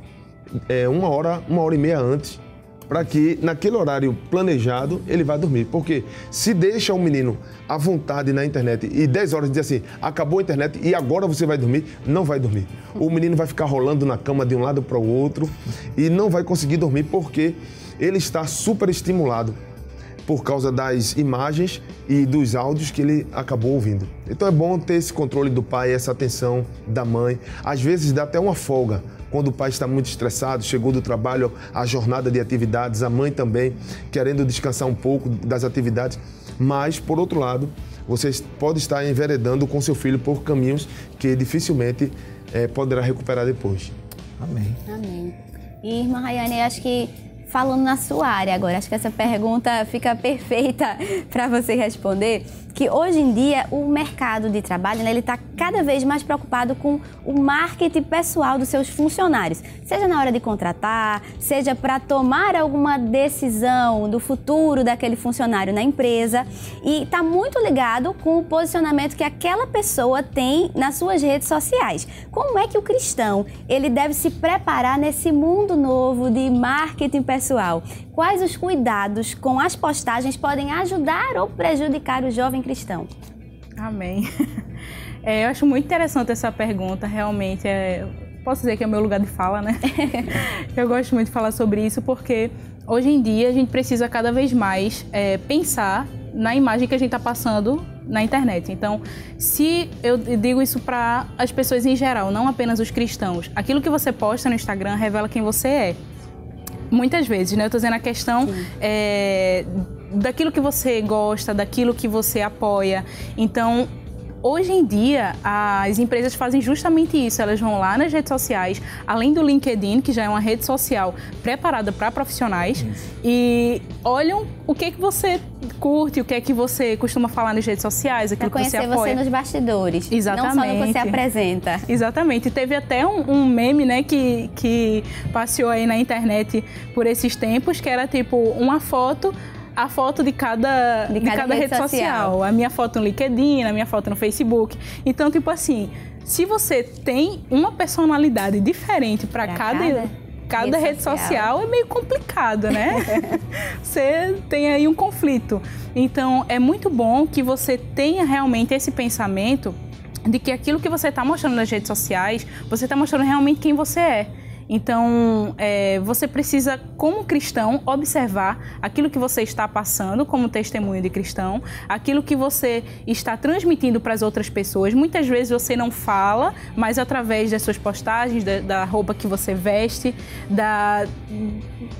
1 hora, 1h30 antes, para que naquele horário planejado ele vá dormir. Porque se deixa o menino à vontade na internet e 10 horas diz assim, acabou a internet e agora você vai dormir, não vai dormir. O menino vai ficar rolando na cama de um lado para o outro e não vai conseguir dormir porque ele está super estimulado por causa das imagens e dos áudios que ele acabou ouvindo. Então é bom ter esse controle do pai, essa atenção da mãe. Às vezes dá até uma folga, quando o pai está muito estressado, chegou do trabalho, a jornada de atividades, a mãe também querendo descansar um pouco das atividades. Mas, por outro lado, você pode estar enveredando com seu filho por caminhos que dificilmente poderá recuperar depois. Amém. Amém. E, irmã Rayane, acho que falando na sua área agora, acho que essa pergunta fica perfeita para você responder. que hoje em dia o mercado de trabalho, né, ele está cada vez mais preocupado com o marketing pessoal dos seus funcionários, seja na hora de contratar, seja para tomar alguma decisão do futuro daquele funcionário na empresa, e está muito ligado com o posicionamento que aquela pessoa tem nas suas redes sociais. Como é que o cristão ele deve se preparar nesse mundo novo de marketing pessoal? Quais os cuidados com as postagens podem ajudar ou prejudicar o jovem cristão? Amém. Eu acho muito interessante essa pergunta, realmente. Posso dizer que é o meu lugar de fala, né? Eu gosto muito de falar sobre isso porque hoje em dia a gente precisa cada vez mais pensar na imagem que a gente está passando na internet. Então, se eu digo isso para as pessoas em geral, não apenas os cristãos, aquilo que você posta no Instagram revela quem você é. Muitas vezes, né? Eu estou dizendo a questão daquilo que você gosta, daquilo que você apoia. Então, hoje em dia, as empresas fazem justamente isso. Elas vão lá nas redes sociais, além do LinkedIn, que já é uma rede social preparada para profissionais, e olham o que é que você curte, o que é que você costuma falar nas redes sociais, aquilo que você apoia. Para conhecer você nos bastidores, exatamente, não só no que você apresenta. Exatamente. Teve até um meme, né, que passeou aí na internet por esses tempos, que era tipo uma foto, a foto de cada rede social. A minha foto no LinkedIn, a minha foto no Facebook. Então, tipo assim, se você tem uma personalidade diferente para cada rede social, é meio complicado, né? Você tem aí um conflito. Então, é muito bom que você tenha realmente esse pensamento de que aquilo que você está mostrando nas redes sociais, você está mostrando realmente quem você é. Então, você precisa, como cristão, observar aquilo que você está passando como testemunho de cristão, aquilo que você está transmitindo para as outras pessoas. Muitas vezes você não fala, mas através das suas postagens, da roupa que você veste,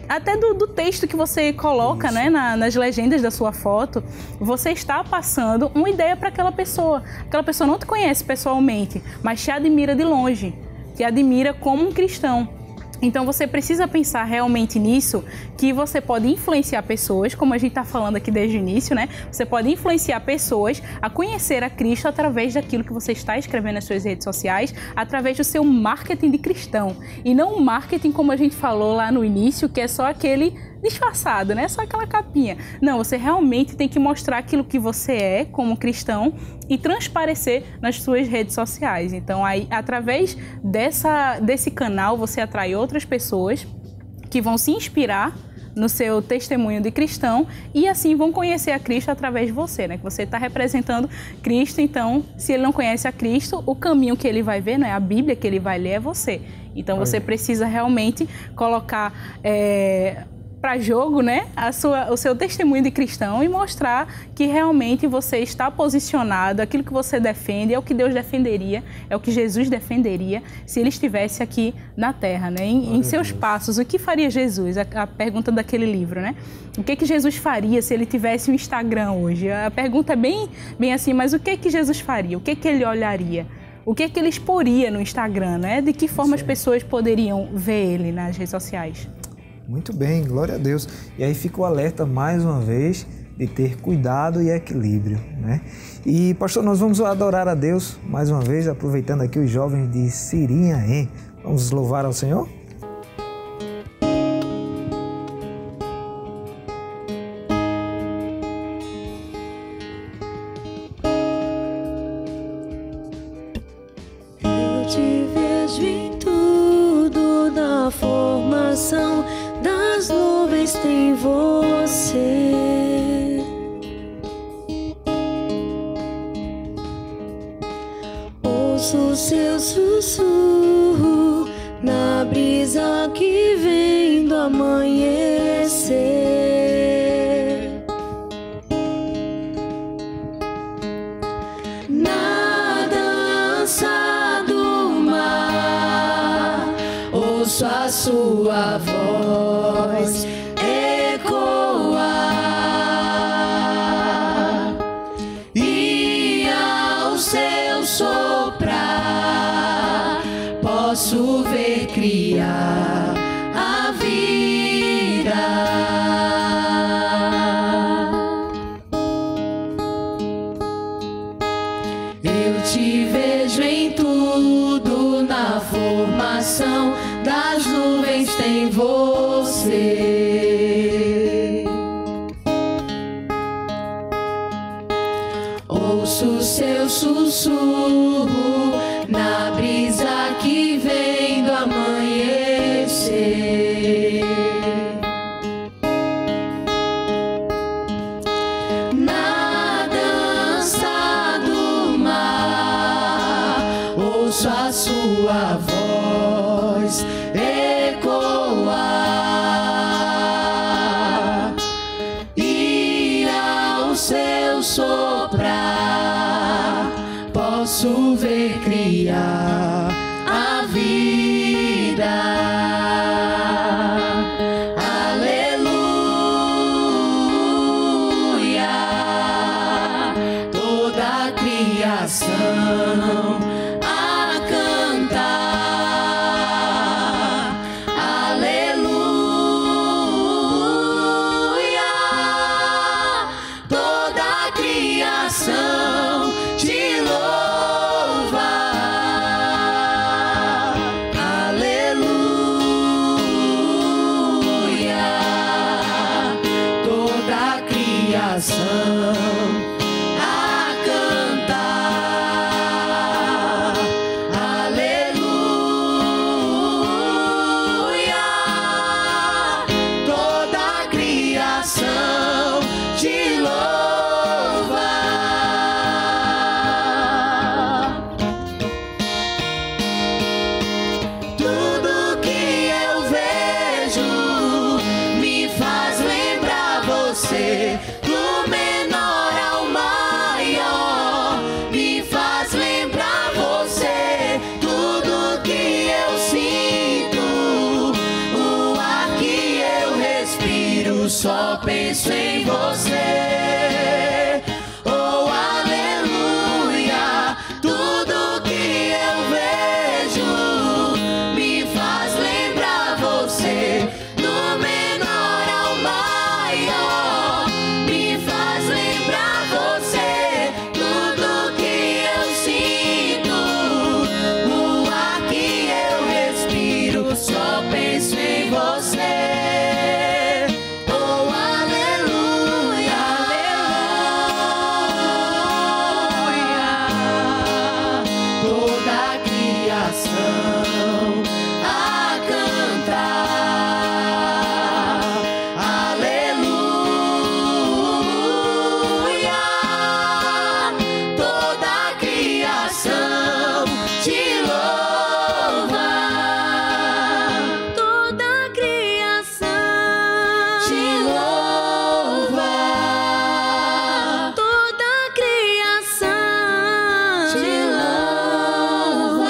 até do texto que você coloca, né, nas legendas da sua foto, você está passando uma ideia para aquela pessoa. Aquela pessoa não te conhece pessoalmente, mas te admira de longe, te admira como um cristão. Então, você precisa pensar realmente nisso, que você pode influenciar pessoas, como a gente está falando aqui desde o início, né? Você pode influenciar pessoas a conhecer a Cristo através daquilo que você está escrevendo nas suas redes sociais, através do seu marketing de cristão. E não um marketing, como a gente falou lá no início, que é só aquele disfarçado, né? Só aquela capinha. Não, você realmente tem que mostrar aquilo que você é como cristão e transparecer nas suas redes sociais. Então, aí, através desse canal, você atrai outras pessoas que vão se inspirar no seu testemunho de cristão e assim vão conhecer a Cristo através de você, né? Que você está representando Cristo, então, se ele não conhece a Cristo, o caminho que ele vai ver, né? A Bíblia que ele vai ler é você. Então, você precisa realmente colocar para jogo, né, o seu testemunho de cristão e mostrar que realmente você está posicionado, aquilo que você defende é o que Deus defenderia, é o que Jesus defenderia se ele estivesse aqui na Terra, né, em seus passos. O que faria Jesus? A pergunta daquele livro, né? O que Jesus faria se ele tivesse um Instagram hoje? A pergunta é bem assim, mas o que Jesus faria? O que ele olharia? O que ele exporia no Instagram, né? De que forma as pessoas poderiam ver ele nas redes sociais? Muito bem, glória a Deus. E aí fica o alerta mais uma vez de ter cuidado e equilíbrio, né? E pastor, nós vamos adorar a Deus mais uma vez, aproveitando aqui os jovens de Sirinhaém. Vamos louvar ao Senhor? Eu te vejo em tudo, na formação das nuvens tem você. Ouço o seu sussurro na brisa que vem do amanhecer. Na dança do mar, ouço a sua voz ecoar, e ao seu soprar posso ver criar a vida. Eu te vejo em tudo, na formação das nuvens tem você. Ouço seu sussurro na brisa que vem do amanhecer. Na dança do mar, ouço a sua voz ecoar, e ao seu soprar posso ver criar a vida. Aleluia, toda a criação a cantar. Aleluia, toda a criação te louva. Aleluia, toda a criação a cantar. Aleluia, toda a criação te louva. Tudo que eu vejo me faz lembrar você, do menor ao maior, me faz lembrar você. Tudo que eu sinto, o ar que eu respiro, só penso em você. Oh, aleluia, tudo que eu vejo me faz lembrar você, do menor ao maior, me faz lembrar você. Tudo que eu sinto, o ar que eu respiro, só penso em você. Oh, aleluia, aleluia, toda a criação a cantar. Aleluia, toda a criação te louva. Toda a criação te louva. Toda a criação te louva.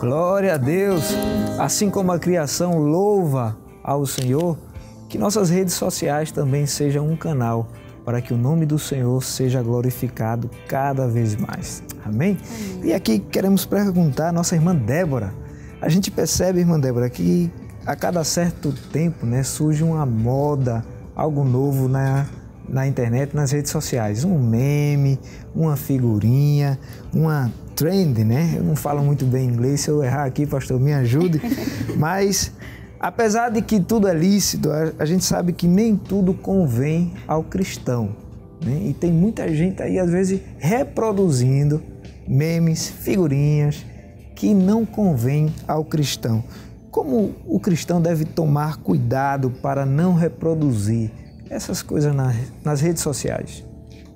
Glória a Deus! Assim como a criação louva ao Senhor, que nossas redes sociais também sejam um canal para que o nome do Senhor seja glorificado cada vez mais. Amém? E aqui queremos perguntar à nossa irmã Débora. A gente percebe, irmã Débora, que a cada certo tempo, né, surge uma moda, algo novo na internet, nas redes sociais. Um meme, uma figurinha, uma trend, né? Eu não falo muito bem inglês, se eu errar aqui, pastor, me ajude. Mas, apesar de que tudo é lícito, a gente sabe que nem tudo convém ao cristão, né? E tem muita gente aí, às vezes, reproduzindo memes, figurinhas, que não convém ao cristão. Como o cristão deve tomar cuidado para não reproduzir essas coisas nas redes sociais?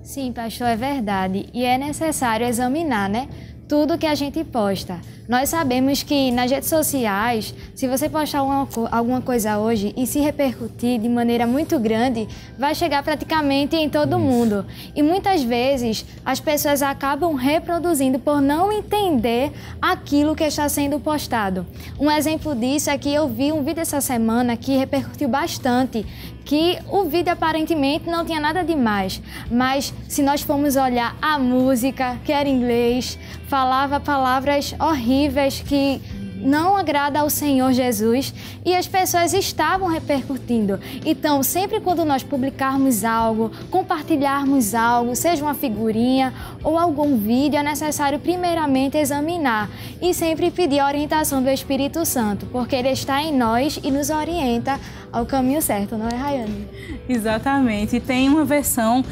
Sim, pastor, é verdade. E é necessário examinar, né? Tudo que a gente posta. Nós sabemos que nas redes sociais, se você postar alguma coisa hoje e se repercutir de maneira muito grande, vai chegar praticamente em todo mundo. E muitas vezes as pessoas acabam reproduzindo por não entender aquilo que está sendo postado. Um exemplo disso é que eu vi um vídeo essa semana que repercutiu bastante, que o vídeo aparentemente não tinha nada demais, mas se nós formos olhar a música, que era em inglês, falava palavras horríveis que não agrada ao Senhor Jesus e as pessoas estavam repercutindo. Então, sempre quando nós publicarmos algo, compartilharmos algo, seja uma figurinha ou algum vídeo, é necessário primeiramente examinar e sempre pedir a orientação do Espírito Santo, porque Ele está em nós e nos orienta ao caminho certo, não é, Rayane? Exatamente. E tem uma versão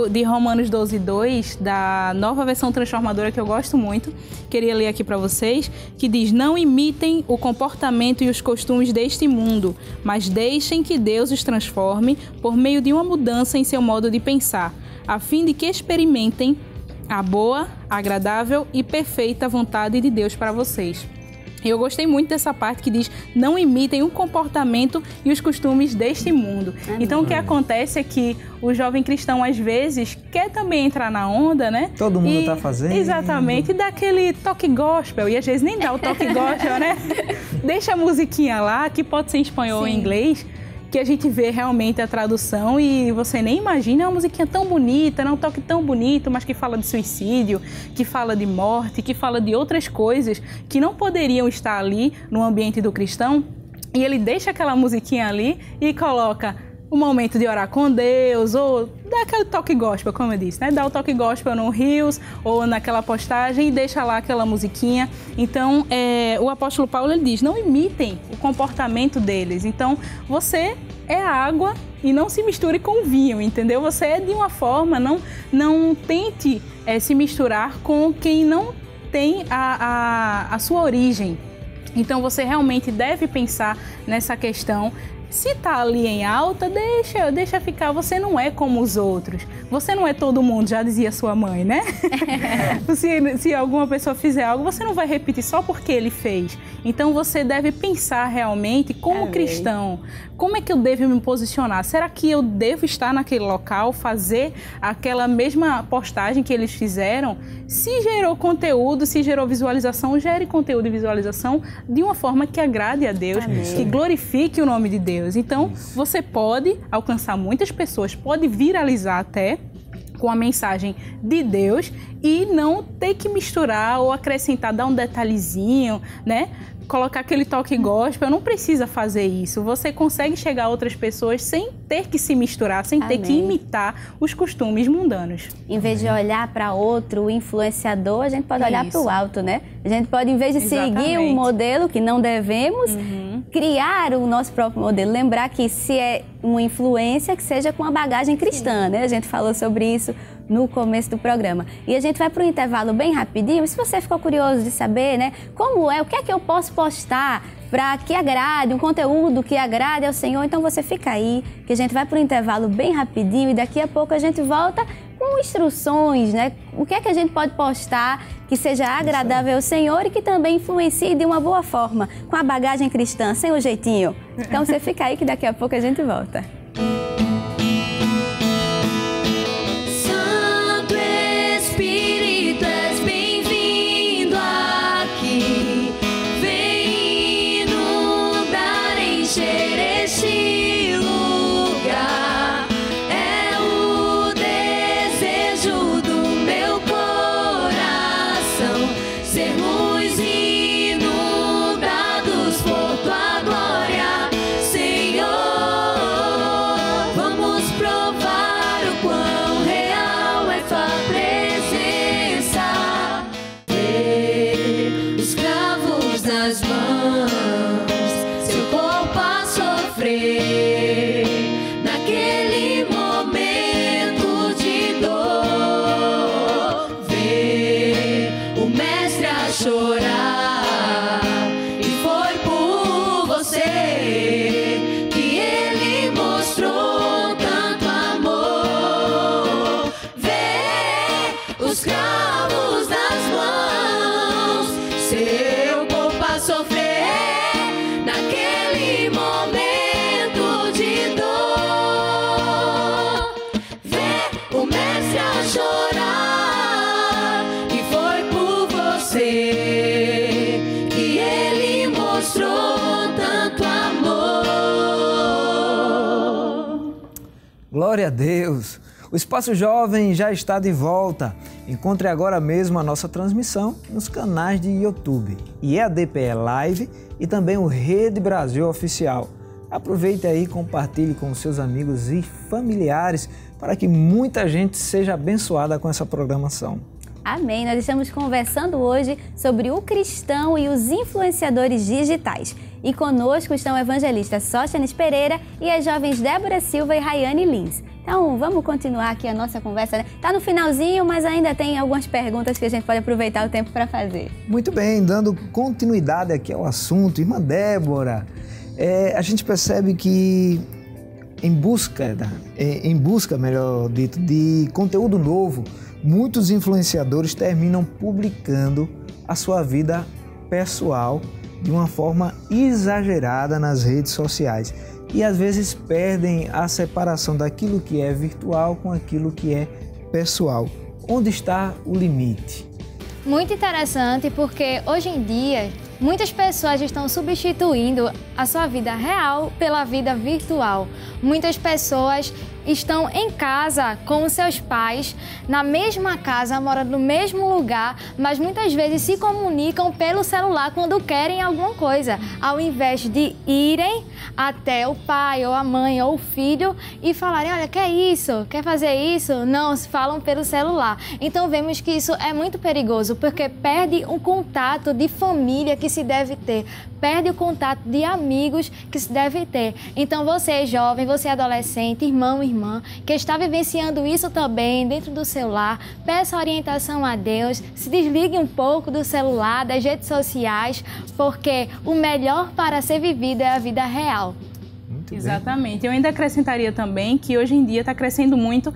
de Romanos 12:2, da Nova Versão Transformadora, que eu gosto muito, queria ler aqui para vocês, que diz: não imitem o comportamento e os costumes deste mundo, mas deixem que Deus os transforme por meio de uma mudança em seu modo de pensar, a fim de que experimentem a boa, agradável e perfeita vontade de Deus para vocês. Eu gostei muito dessa parte que diz: não imitem o comportamento e os costumes deste mundo. Então, o que acontece é que o jovem cristão, às vezes, quer também entrar na onda, né? Todo mundo está fazendo. Exatamente. E dá aquele toque gospel. E às vezes nem dá o toque gospel, né? Deixa a musiquinha lá, que pode ser em espanhol ou em inglês, que a gente vê realmente a tradução e você nem imagina, é uma musiquinha tão bonita, um toque tão bonito, mas que fala de suicídio, que fala de morte, que fala de outras coisas que não poderiam estar ali no ambiente do cristão, e ele deixa aquela musiquinha ali e coloca o momento de orar com Deus, ou dá aquele toque gospel, como eu disse, né? Dá o toque gospel no Reels ou naquela postagem e deixa lá aquela musiquinha. Então, o apóstolo Paulo, ele diz: não imitem o comportamento deles. Então, você é água e não se misture com vinho, entendeu? Você é de uma forma, não tente se misturar com quem não tem a sua origem. Então, você realmente deve pensar nessa questão. Se tá ali em alta, deixa ficar. Você não é como os outros. Você não é todo mundo, já dizia sua mãe, né? Se alguma pessoa fizer algo, você não vai repetir só porque ele fez. Então, você deve pensar realmente como cristão. Como é que eu devo me posicionar? Será que eu devo estar naquele local, fazer aquela mesma postagem que eles fizeram? Se gerou conteúdo, se gerou visualização, gere conteúdo e visualização de uma forma que agrade a Deus, que glorifique o nome de Deus. Então, você pode alcançar muitas pessoas, pode viralizar até com a mensagem de Deus e não ter que misturar ou acrescentar, dar um detalhezinho, né? Colocar aquele toque gospel, não precisa fazer isso. Você consegue chegar a outras pessoas sem ter que se misturar, sem ter que imitar os costumes mundanos. Em vez de olhar para outro influenciador, a gente pode olhar para o alto, né? A gente pode, em vez de seguir um modelo que não devemos, criar o nosso próprio modelo. Lembrar que se é uma influência, que seja com a bagagem cristã, né? A gente falou sobre isso no começo do programa. E a gente vai para um intervalo bem rapidinho. E se você ficou curioso de saber, né, como é, o que é que eu posso postar para que agrade, um conteúdo que agrade ao Senhor, então você fica aí, que a gente vai para um intervalo bem rapidinho e daqui a pouco a gente volta com instruções, né? O que é que a gente pode postar que seja agradável ao Senhor e que também influencie de uma boa forma, com a bagagem cristã, sem o jeitinho. Então você fica aí que daqui a pouco a gente volta. Glória a Deus! O Espaço Jovem já está de volta. Encontre agora mesmo a nossa transmissão nos canais de YouTube, IEADPE Live e também o Rede Brasil Oficial. Aproveite aí e compartilhe com seus amigos e familiares para que muita gente seja abençoada com essa programação. Amém. Nós estamos conversando hoje sobre o cristão e os influenciadores digitais. E conosco estão o evangelista Sóstenes Pereira e as jovens Débora Silva e Rayane Lins. Então, vamos continuar aqui a nossa conversa, né? Tá no finalzinho, mas ainda tem algumas perguntas que a gente pode aproveitar o tempo para fazer. Muito bem, dando continuidade aqui ao assunto, irmã Débora, a gente percebe que em busca, melhor dito, de conteúdo novo, muitos influenciadores terminam publicando a sua vida pessoal de uma forma exagerada nas redes sociais e às vezes perdem a separação daquilo que é virtual com aquilo que é pessoal. Onde está o limite? Muito interessante, porque hoje em dia muitas pessoas estão substituindo a sua vida real pela vida virtual. Muitas pessoas estão em casa com os seus pais, na mesma casa, moram no mesmo lugar, mas muitas vezes se comunicam pelo celular quando querem alguma coisa, ao invés de irem até o pai ou a mãe ou o filho e falarem, olha, quer isso? Quer fazer isso? Não, se falam pelo celular. Então vemos que isso é muito perigoso, porque perde um contato de família que se deve ter, perde o contato de amigos que se deve ter. Então você jovem, você adolescente, irmão, irmã, que está vivenciando isso também dentro do celular, peça orientação a Deus, se desligue um pouco do celular, das redes sociais, porque o melhor para ser vivido é a vida real. Exatamente. Eu ainda acrescentaria também que hoje em dia está crescendo muito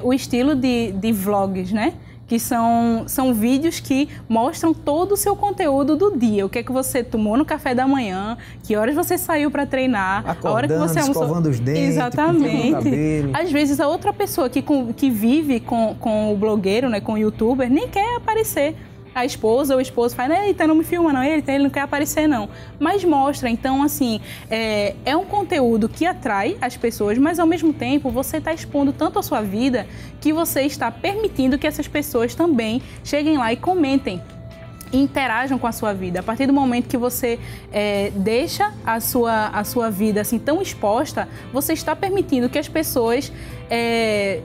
o estilo de vlogs, né? Que são vídeos que mostram todo o seu conteúdo do dia. O que é que você tomou no café da manhã, que horas você saiu para treinar, acordando, a hora que você almoçou. Escovando os dentes, exatamente. O cabelo. Às vezes a outra pessoa que vive com o blogueiro, né, com o youtuber, nem quer aparecer. A esposa ou o esposo fala, eita, não me filma não, ele não quer aparecer não. Mas mostra, então assim, é um conteúdo que atrai as pessoas, mas ao mesmo tempo você está expondo tanto a sua vida que você está permitindo que essas pessoas também cheguem lá e comentem. E interajam com a sua vida. A partir do momento que você deixa a sua vida assim tão exposta, você está permitindo que as pessoas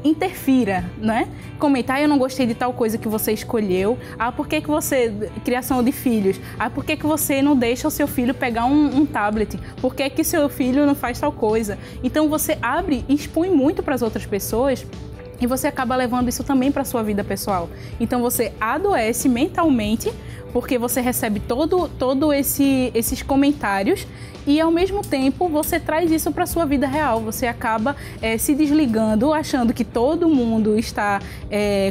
interfiram, né? Comentar, eu não gostei de tal coisa que você escolheu. Por que você... Criação de filhos. Por que você não deixa o seu filho pegar um tablet? Por que seu filho não faz tal coisa? Então você abre e expõe muito para as outras pessoas. E você acaba levando isso também para a sua vida pessoal. Então você adoece mentalmente, porque você recebe todo esses comentários e ao mesmo tempo você traz isso para a sua vida real. Você acaba se desligando, achando que todo mundo está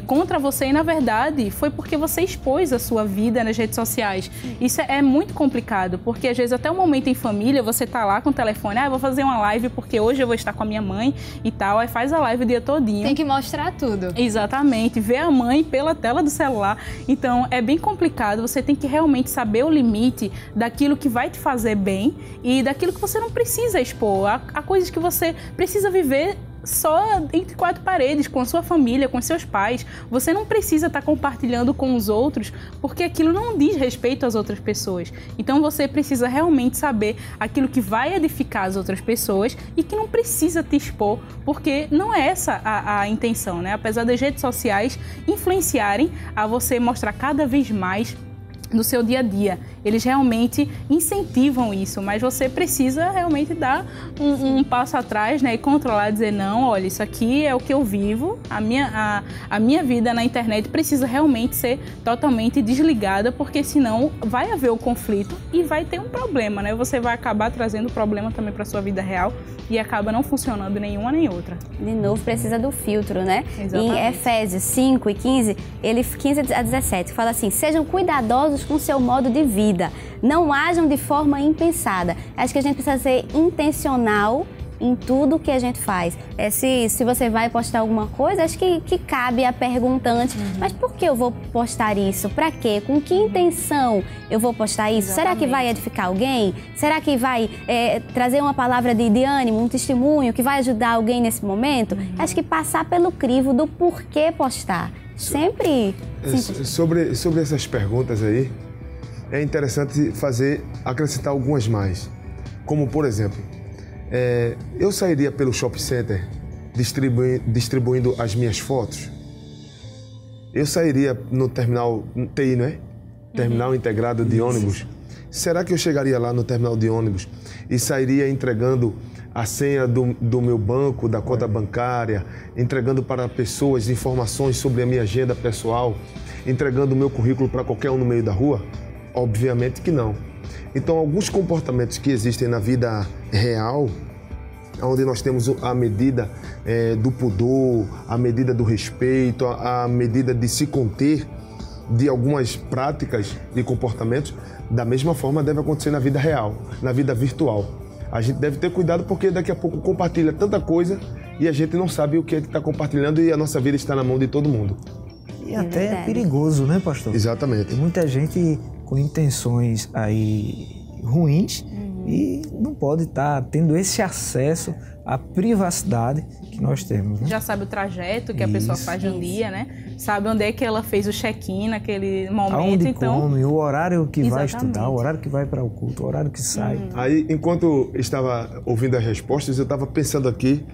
contra você e na verdade foi porque você expôs a sua vida nas redes sociais. Isso é muito complicado, porque às vezes até o momento em família você tá lá com o telefone, eu vou fazer uma live porque hoje eu vou estar com a minha mãe e tal, aí faz a live o dia todinho. Tem que mostrar tudo. Exatamente, ver a mãe pela tela do celular. Então é bem complicado, você tem que realmente saber o limite daquilo que vai te fazer bem e daquilo que você não precisa expor. Há coisas que você precisa viver só entre quatro paredes, com a sua família, com seus pais. Você não precisa estar compartilhando com os outros, porque aquilo não diz respeito às outras pessoas. Então você precisa realmente saber aquilo que vai edificar as outras pessoas e que não precisa te expor, porque não é essa a intenção, né? Apesar das redes sociais influenciarem a você mostrar cada vez mais no seu dia a dia. Eles realmente incentivam isso, mas você precisa realmente dar um passo atrás, né, e controlar, dizer, não, olha, isso aqui é o que eu vivo, a minha vida na internet precisa realmente ser totalmente desligada, porque senão vai haver o conflito e vai ter um problema, né? Você vai acabar trazendo problema também para sua vida real e acaba não funcionando nenhuma nem outra. De novo, precisa do filtro, né? Exatamente. Em Efésios 5 e 15, 15 a 17, fala assim, sejam cuidadosos com o seu modo de vida, não ajam de forma impensada. Acho que a gente precisa ser intencional em tudo que a gente faz. Se você vai postar alguma coisa, acho que cabe a pergunta antes, mas por que eu vou postar isso? Para quê? Com que intenção eu vou postar isso? Exatamente. Será que vai edificar alguém? Será que vai trazer uma palavra de ânimo, um testemunho que vai ajudar alguém nesse momento? Acho que passar pelo crivo do porquê postar. Sempre... Sobre essas perguntas aí, é interessante acrescentar algumas mais. Como, por exemplo, eu sairia pelo shopping center distribuindo as minhas fotos? Eu sairia no terminal TI, não é? Terminal integrado de ônibus. Será que eu chegaria lá no terminal de ônibus e sairia entregando a senha do meu banco, da conta bancária, entregando para pessoas informações sobre a minha agenda pessoal, entregando o meu currículo para qualquer um no meio da rua? Obviamente que não. Então, alguns comportamentos que existem na vida real, onde nós temos a medida do pudor, a medida do respeito, a medida de se conter de algumas práticas e comportamentos, da mesma forma deve acontecer na vida real, na vida virtual. A gente deve ter cuidado porque daqui a pouco compartilha tanta coisa e a gente não sabe o que é que está compartilhando e a nossa vida está na mão de todo mundo. E até é perigoso, né, pastor? Exatamente. Tem muita gente com intenções aí ruins e não pode estar tendo esse acesso à privacidade que nós temos, né? Já sabe o trajeto que a pessoa faz de um dia, né? Sabe onde é que ela fez o check-in naquele momento. Aonde então come, o horário que vai estudar, o horário que vai para o culto, o horário que sai. Aí, enquanto estava ouvindo as respostas, eu estava pensando aqui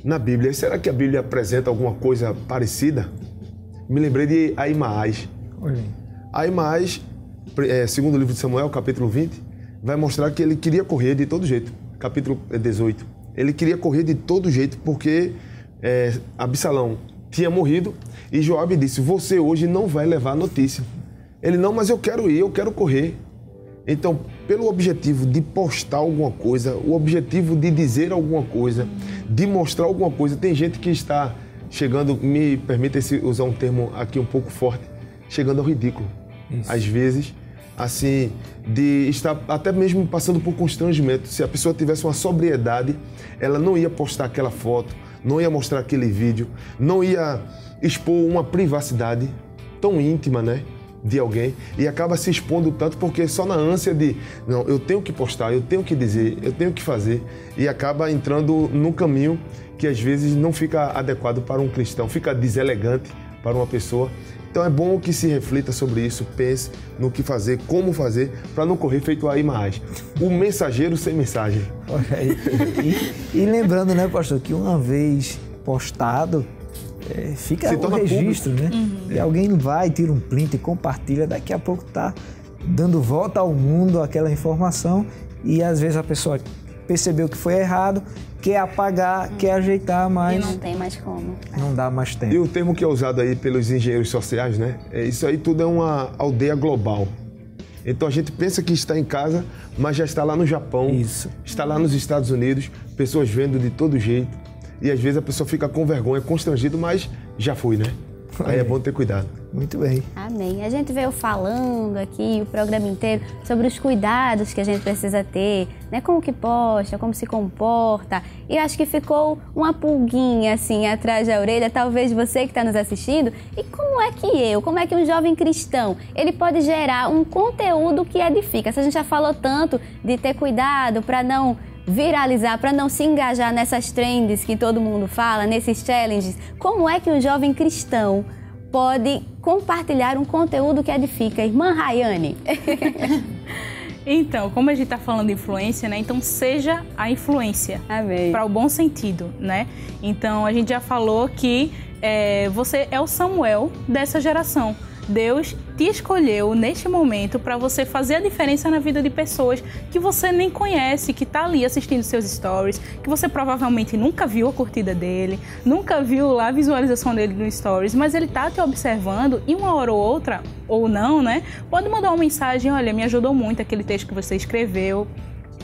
na Bíblia. Será que a Bíblia apresenta alguma coisa parecida? Me lembrei de Ahimaaz. Ahimaaz, segundo o livro de Samuel, capítulo 20, vai mostrar que ele queria correr de todo jeito. Capítulo 18. Ele queria correr de todo jeito porque Absalão tinha morrido e Joabe disse, você hoje não vai levar a notícia. Ele, não, mas eu quero ir, eu quero correr. Então, pelo objetivo de postar alguma coisa, o objetivo de dizer alguma coisa, de mostrar alguma coisa, tem gente que está chegando, me permita usar um termo aqui um pouco forte, chegando ao ridículo. Isso. Às vezes, assim, de estar até mesmo passando por constrangimento. Se a pessoa tivesse uma sobriedade, ela não ia postar aquela foto, não ia mostrar aquele vídeo, não ia expor uma privacidade tão íntima, né, de alguém, e acaba se expondo tanto porque só na ânsia de, não, eu tenho que postar, eu tenho que dizer, eu tenho que fazer, e acaba entrando num caminho que às vezes não fica adequado para um cristão, fica deselegante para uma pessoa. Então é bom que se reflita sobre isso, pense no que fazer, como fazer, para não correr feito Ahimaaz. O mensageiro sem mensagem. Olha aí. E lembrando, né, pastor, que uma vez postado, fica o registro, público, né? E alguém vai, tira um print e compartilha, daqui a pouco tá dando volta ao mundo aquela informação e às vezes a pessoa percebeu que foi errado, quer apagar, quer ajeitar, mas... E não tem mais como. Não dá mais tempo. E o termo que é usado aí pelos engenheiros sociais, né? Isso aí tudo é uma aldeia global. Então a gente pensa que está em casa, mas já está lá no Japão, está lá nos Estados Unidos, pessoas vendo de todo jeito. E às vezes a pessoa fica com vergonha, constrangido, mas já foi, né? Aí é bom ter cuidado. Muito bem. Amém. A gente veio falando aqui o programa inteiro sobre os cuidados que a gente precisa ter, né? Como que posta, como se comporta. E eu acho que ficou uma pulguinha assim atrás da orelha, talvez você que está nos assistindo. E como é que um jovem cristão, ele pode gerar um conteúdo que edifica? Se a gente já falou tanto de ter cuidado para não viralizar, para não se engajar nessas trends que todo mundo fala, nesses challenges, como é que um jovem cristão pode compartilhar um conteúdo que edifica? Irmã Rayane. Então, como a gente está falando de influência, né? Então, seja a influência. Amém. Para o bom sentido, né? Então, a gente já falou que você é o Samuel dessa geração. Deus te escolheu neste momento para você fazer a diferença na vida de pessoas que você nem conhece, que está ali assistindo seus stories, que você provavelmente nunca viu a curtida dele, nunca viu lá a visualização dele no stories, mas ele está te observando e uma hora ou outra, ou não, né? Pode mandar uma mensagem, olha, me ajudou muito aquele texto que você escreveu.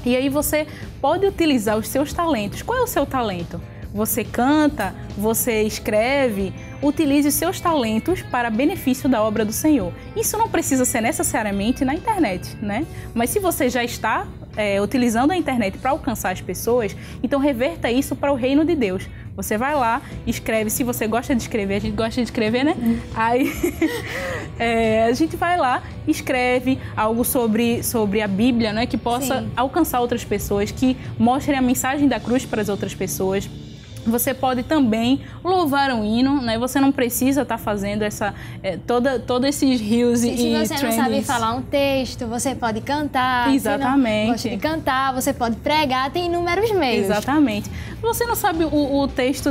E aí você pode utilizar os seus talentos. Qual é o seu talento? Você canta, você escreve. utilize os seus talentos para benefício da obra do Senhor. Isso não precisa ser necessariamente na internet, né? Mas se você já está utilizando a internet para alcançar as pessoas, então reverta isso para o reino de Deus. Você vai lá, escreve, se você gosta de escrever, a gente gosta de escrever, né? Aí a gente vai lá, escreve algo sobre a Bíblia, né? Que possa alcançar outras pessoas, que mostre a mensagem da cruz para as outras pessoas. Você pode também louvar um hino, né? Você não precisa estar fazendo todos esses reels e trends. Se você não sabe falar um texto, você pode cantar. Exatamente. Se não gosta de cantar, você pode pregar, tem inúmeros meios. Exatamente. Você não sabe o texto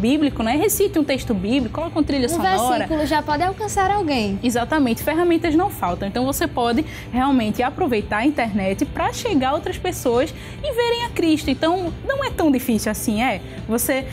bíblico, né? Recite um texto bíblico, coloca uma trilha sonora. Um versículo já pode alcançar alguém. Exatamente. Ferramentas não faltam. Então você pode realmente aproveitar a internet para chegar a outras pessoas e verem a Cristo. Então não é tão difícil assim, você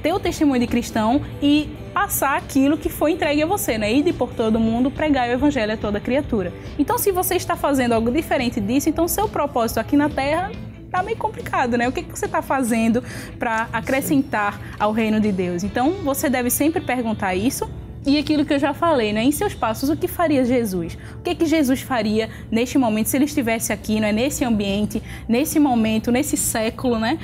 ter o testemunho de cristão e passar aquilo que foi entregue a você, né? Ir por todo mundo, pregar o evangelho a toda criatura. Então, se você está fazendo algo diferente disso, então seu propósito aqui na Terra tá meio complicado, né? O que você está fazendo para acrescentar ao reino de Deus? Então, você deve sempre perguntar isso. E aquilo que eu já falei, né? Em seus passos, o que faria Jesus? O que Jesus faria neste momento, se ele estivesse aqui, né? Nesse ambiente, nesse momento, nesse século, né?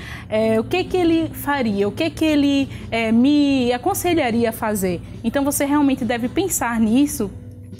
O que ele faria? O que ele me aconselharia a fazer? Então, você realmente deve pensar nisso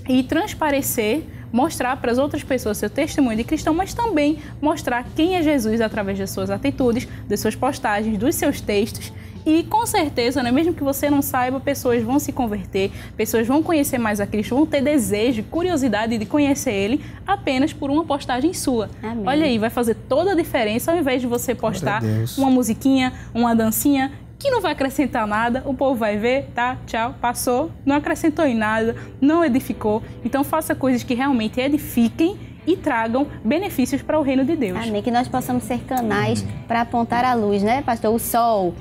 e transparecer, mostrar para as outras pessoas seu testemunho de cristão, mas também mostrar quem é Jesus através das suas atitudes, das suas postagens, dos seus textos. E com certeza, né, mesmo que você não saiba, pessoas vão se converter, pessoas vão conhecer mais a Cristo, vão ter desejo, curiosidade de conhecer Ele apenas por uma postagem sua. Amém. Olha aí, vai fazer toda a diferença ao invés de você postar uma musiquinha, uma dancinha, que não vai acrescentar nada, o povo vai ver, tá, tchau, passou, não acrescentou em nada, não edificou. Então faça coisas que realmente edifiquem e tragam benefícios para o reino de Deus. Amém, que nós possamos ser canais para apontar a luz, né, pastor? O sol.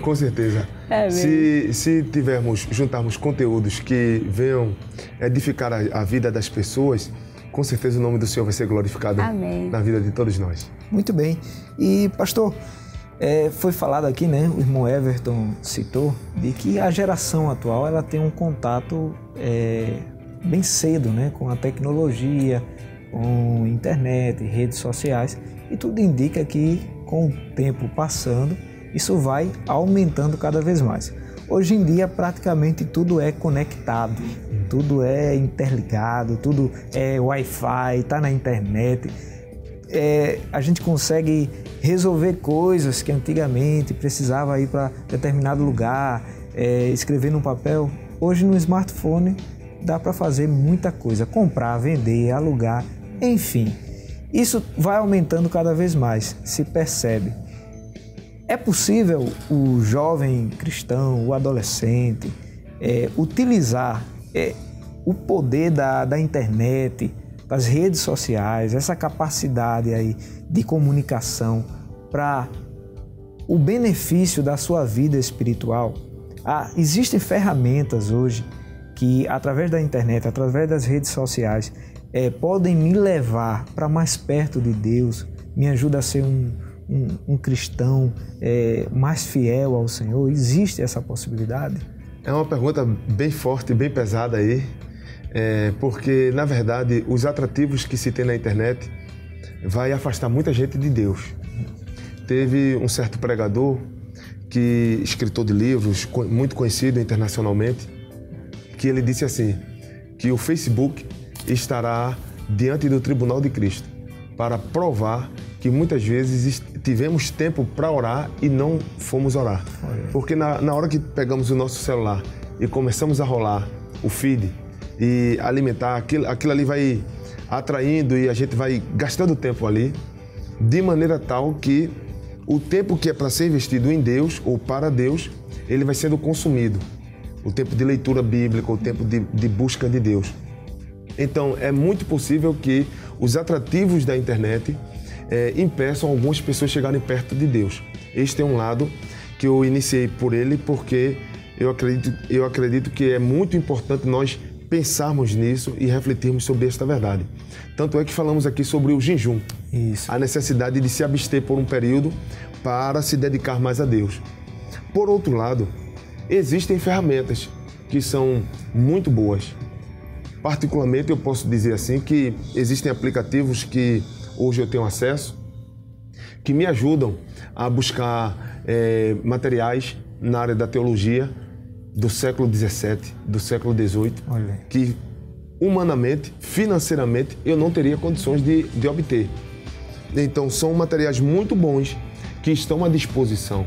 Com certeza. Se juntarmos conteúdos que venham edificar a vida das pessoas, com certeza o nome do Senhor vai ser glorificado. Amém. Na vida de todos nós. Muito bem. E, pastor, foi falado aqui, né? O irmão Everton citou, de que a geração atual ela tem um contato bem cedo, né? Com a tecnologia, com internet, redes sociais, e tudo indica que com o tempo passando, isso vai aumentando cada vez mais. Hoje em dia, praticamente tudo é conectado, tudo é interligado, tudo é Wi-Fi, está na internet. A gente consegue resolver coisas que antigamente precisava ir para determinado lugar, escrever num papel. Hoje, no smartphone, dá para fazer muita coisa, comprar, vender, alugar, enfim. Isso vai aumentando cada vez mais, se percebe. É possível o jovem cristão, o adolescente, utilizar o poder da internet, das redes sociais, essa capacidade aí de comunicação para o benefício da sua vida espiritual? Existem ferramentas hoje que, através da internet, através das redes sociais, podem me levar para mais perto de Deus, me ajuda a ser um cristão mais fiel ao Senhor. Existe essa possibilidade? É uma pergunta bem forte, bem pesada aí, porque, na verdade, os atrativos que se tem na internet vai afastar muita gente de Deus. Teve um certo pregador, escritor de livros, muito conhecido internacionalmente, que ele disse assim, que o Facebook estará diante do tribunal de Cristo para provar que muitas vezes tivemos tempo para orar e não fomos orar. Porque na hora que pegamos o nosso celular e começamos a rolar o feed e alimentar, aquilo ali vai atraindo e a gente vai gastando tempo ali, de maneira tal que o tempo que é para ser investido em Deus ou para Deus, ele vai sendo consumido. O tempo de leitura bíblica, o tempo de busca de Deus. Então, é muito possível que os atrativos da internet impeçam algumas pessoas chegarem perto de Deus. Este é um lado que eu iniciei por ele, porque eu acredito que é muito importante nós pensarmos nisso e refletirmos sobre esta verdade. Tanto é que falamos aqui sobre o jejum. Isso. A necessidade de se abster por um período para se dedicar mais a Deus. Por outro lado, existem ferramentas que são muito boas. Particularmente, eu posso dizer assim que existem aplicativos que hoje eu tenho acesso, que me ajudam a buscar materiais na área da teologia do século XVII, do século XVIII, que humanamente, financeiramente, eu não teria condições de obter. Então, são materiais muito bons que estão à disposição.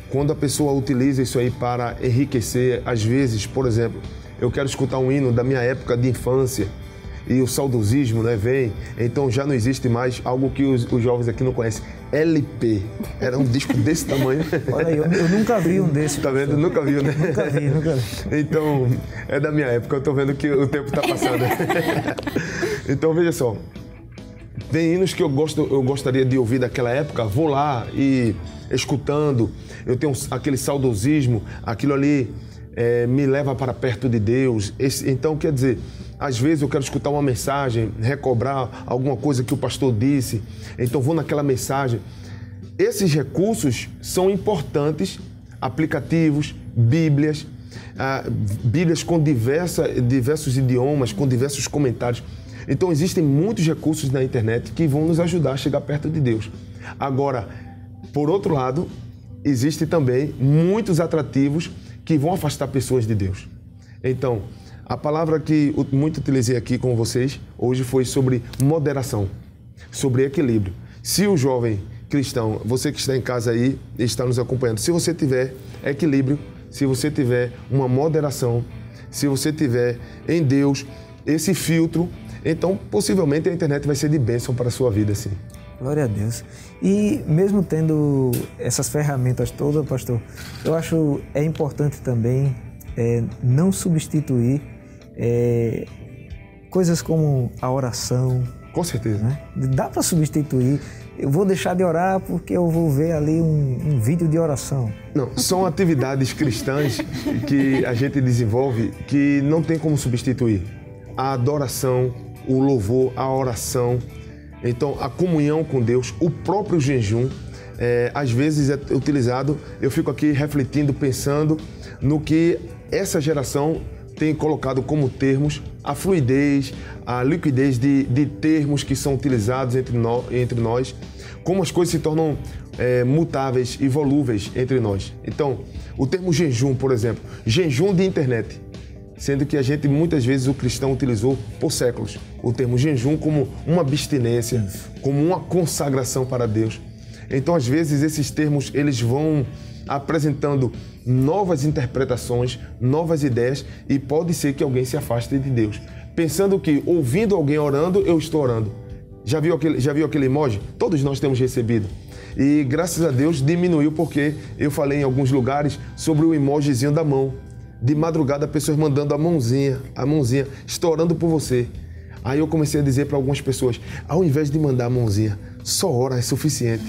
Quando a pessoa utiliza isso aí para enriquecer, às vezes, por exemplo, eu quero escutar um hino da minha época de infância e o saudosismo, né, vem, então já não existe mais algo que os jovens aqui não conhecem, LP. Era um disco desse tamanho. Olha aí, eu nunca vi um desse. Tá vendo? Nunca viu, né? Nunca vi. Então, é da minha época, eu tô vendo que o tempo tá passando. Então, veja só, tem hinos que eu gostaria de ouvir daquela época, vou lá e escutando, eu tenho aquele saudosismo, aquilo ali me leva para perto de Deus. Então, quer dizer, às vezes eu quero escutar uma mensagem, recobrar alguma coisa que o pastor disse, então vou naquela mensagem. Esses recursos são importantes, aplicativos, bíblias com diversos idiomas, com diversos comentários. Então existem muitos recursos na internet que vão nos ajudar a chegar perto de Deus. Agora, por outro lado, existem também muitos atrativos que vão afastar pessoas de Deus. Então, a palavra que muito utilizei aqui com vocês hoje foi sobre moderação, sobre equilíbrio. Se o jovem cristão, você que está em casa aí e está nos acompanhando, se você tiver equilíbrio, se você tiver uma moderação, se você tiver em Deus esse filtro, então possivelmente a internet vai ser de bênção para a sua vida, sim. Glória a Deus. E mesmo tendo essas ferramentas todas, pastor, eu acho importante também não substituir coisas como a oração. Com certeza. Né? Dá para substituir. Eu vou deixar de orar porque eu vou ver ali um vídeo de oração. Não, são atividades cristãs que a gente desenvolve que não tem como substituir. A adoração, o louvor, a oração, então a comunhão com Deus, o próprio jejum, às vezes é utilizado, eu fico aqui refletindo, pensando no que essa geração tem colocado como termos, a fluidez, a liquidez de termos que são utilizados entre nós, como as coisas se tornam mutáveis e volúveis entre nós. Então, o termo jejum, por exemplo, jejum de internet, sendo que a gente, muitas vezes, o cristão utilizou por séculos o termo jejum como uma abstinência, como uma consagração para Deus. Então, às vezes, esses termos, eles vão apresentando novas interpretações, novas ideias, e pode ser que alguém se afaste de Deus, pensando que, ouvindo alguém orando, eu estou orando. Já viu aquele emoji? Todos nós temos recebido. E, graças a Deus, diminuiu, porque eu falei em alguns lugares sobre o emojizinho da mão. De madrugada, pessoas mandando a mãozinha, estou orando por você. Aí eu comecei a dizer para algumas pessoas, ao invés de mandar a mãozinha, só ora é suficiente.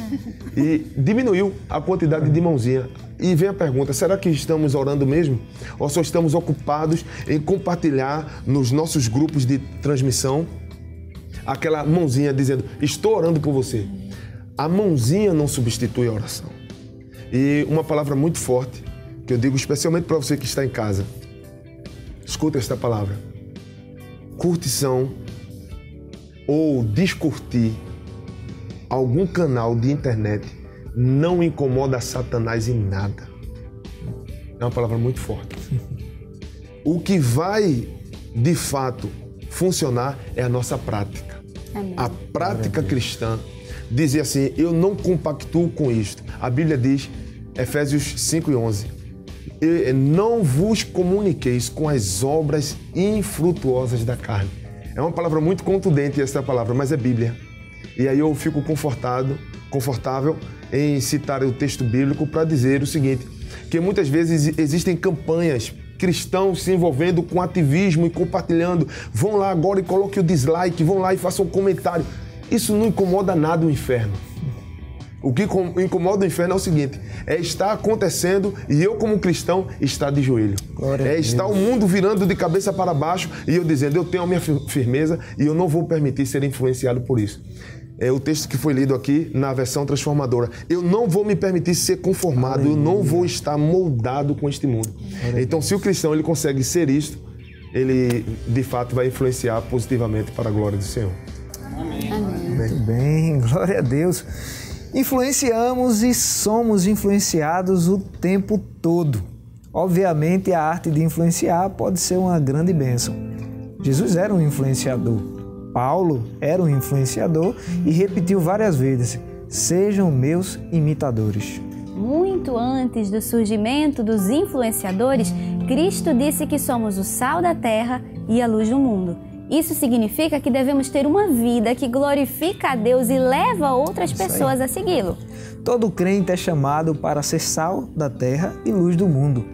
E diminuiu a quantidade de mãozinha. E vem a pergunta, será que estamos orando mesmo? Ou só estamos ocupados em compartilhar nos nossos grupos de transmissão aquela mãozinha dizendo, estou orando por você. A mãozinha não substitui a oração. E uma palavra muito forte, que eu digo especialmente para você que está em casa. Escuta esta palavra. Curtição ou descurtir algum canal de internet não incomoda Satanás em nada. É uma palavra muito forte. O que vai, de fato, funcionar é a nossa prática. Amém. A prática cristã. Dizer assim, eu não compactuo com isto. A Bíblia diz, Efésios 5:11, não vos comuniqueis com as obras infrutuosas da carne. É uma palavra muito contundente essa palavra, mas é Bíblia. E aí eu fico confortável em citar o texto bíblico para dizer o seguinte, que muitas vezes existem campanhas, cristãos se envolvendo com ativismo e compartilhando, vão lá agora e coloquem o dislike, vão lá e façam um comentário. Isso não incomoda nada o inferno. O que incomoda o inferno é o seguinte, é estar acontecendo e eu como cristão estar de joelho. É estar o mundo virando de cabeça para baixo e eu dizendo, eu tenho a minha firmeza e eu não vou permitir ser influenciado por isso. É o texto que foi lido aqui na versão transformadora. Eu não vou me permitir ser conformado, eu não vou estar moldado com este mundo. Então, se o cristão ele consegue ser isto, ele de fato vai influenciar positivamente para a glória do Senhor. Amém. Muito bem, glória a Deus. Influenciamos e somos influenciados o tempo todo. Obviamente, a arte de influenciar pode ser uma grande bênção. Jesus era um influenciador. Paulo era um influenciador e repetiu várias vezes: sejam meus imitadores. Muito antes do surgimento dos influenciadores, Cristo disse que somos o sal da terra e a luz do mundo. Isso significa que devemos ter uma vida que glorifica a Deus e leva outras pessoas a segui-lo. Todo crente é chamado para ser sal da terra e luz do mundo.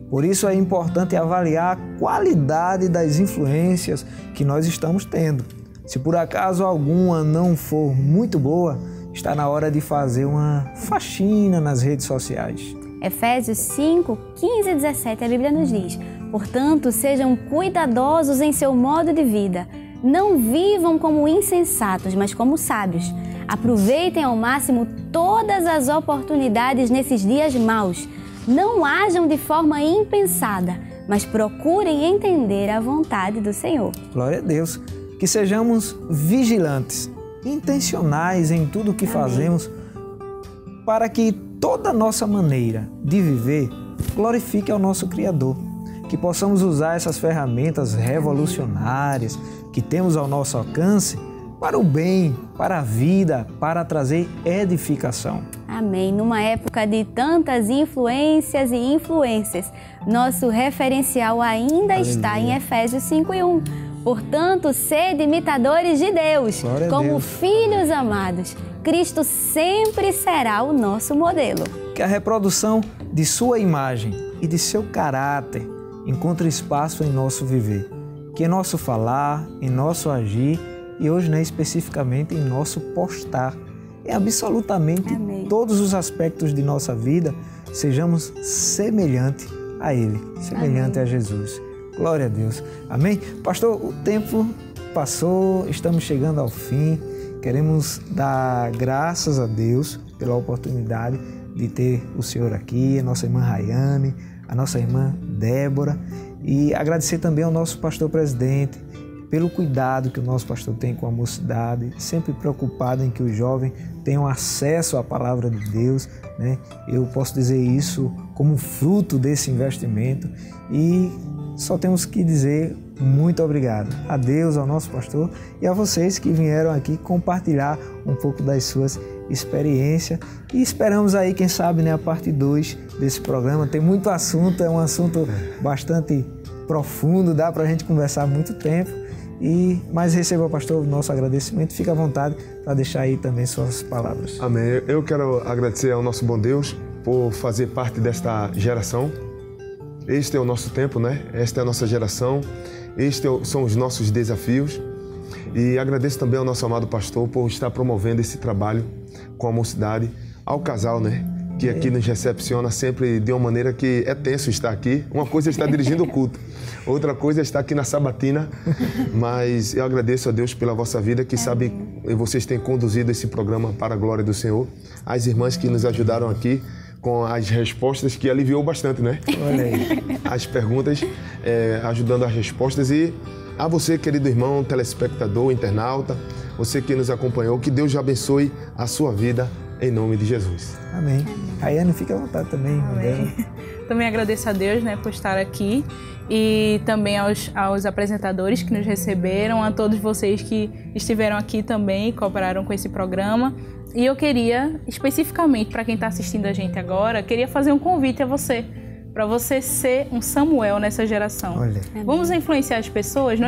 Por isso é importante avaliar a qualidade das influências que nós estamos tendo. Se por acaso alguma não for muito boa, está na hora de fazer uma faxina nas redes sociais. Efésios 5, 15 e 17, a Bíblia nos diz: portanto, sejam cuidadosos em seu modo de vida. Não vivam como insensatos, mas como sábios. Aproveitem ao máximo todas as oportunidades nesses dias maus. Não ajam de forma impensada, mas procurem entender a vontade do Senhor. Glória a Deus. Que sejamos vigilantes, intencionais em tudo o que fazemos, para que toda a nossa maneira de viver glorifique ao nosso Criador. Que possamos usar essas ferramentas revolucionárias que temos ao nosso alcance para o bem, para a vida, para trazer edificação. Amém. Numa época de tantas influências e influências, nosso referencial ainda está em Efésios 5:1. Portanto, sede imitadores de Deus, como filhos amados. Cristo sempre será o nosso modelo. Que a reprodução de sua imagem e de seu caráter encontre espaço em nosso viver. Que em nosso falar, em nosso agir e hoje, especificamente, em nosso postar, em absolutamente todos os aspectos de nossa vida, sejamos semelhante a Ele, semelhante a Jesus. Glória a Deus. Amém? Pastor, o tempo passou, estamos chegando ao fim. Queremos dar graças a Deus pela oportunidade de ter o Senhor aqui, a nossa irmã Rayane, a nossa irmã Débora, e agradecer também ao nosso pastor presidente pelo cuidado que o nosso pastor tem com a mocidade, sempre preocupado em que os jovens tenham acesso à palavra de Deus, né? Eu posso dizer isso como fruto desse investimento e só temos que dizer muito obrigado a Deus, ao nosso pastor e a vocês que vieram aqui compartilhar um pouco das suas experiências e esperamos aí, quem sabe, a parte 2 desse programa. Tem muito assunto, é um assunto bastante profundo, dá para a gente conversar muito tempo. Mas receba, pastor, o nosso agradecimento. Fique à vontade para deixar aí também suas palavras. Amém. Eu quero agradecer ao nosso bom Deus por fazer parte desta geração. Este é o nosso tempo, né? Esta é a nossa geração. São os nossos desafios. E agradeço também ao nosso amado pastor por estar promovendo esse trabalho com a mocidade, ao casal, né? Que aqui nos recepciona sempre de uma maneira que é tenso estar aqui. Uma coisa é estar dirigindo o culto, outra coisa é estar aqui na sabatina, mas eu agradeço a Deus pela vossa vida, que sabe, vocês têm conduzido esse programa para a glória do Senhor. As irmãs que nos ajudaram aqui com as respostas, que aliviou bastante, né? Olha aí. As perguntas, ajudando as respostas. E a você, querido irmão, telespectador, internauta, você que nos acompanhou, que Deus abençoe a sua vida, em nome de Jesus. Amém. Rayane, fique à vontade também. Amém. Também agradeço a Deus, por estar aqui e também aos apresentadores que nos receberam, a todos vocês que estiveram aqui também e cooperaram com esse programa. E eu queria, especificamente para quem está assistindo a gente agora, queria fazer um convite a você, para você ser um Samuel nessa geração. Olha. Vamos influenciar as pessoas?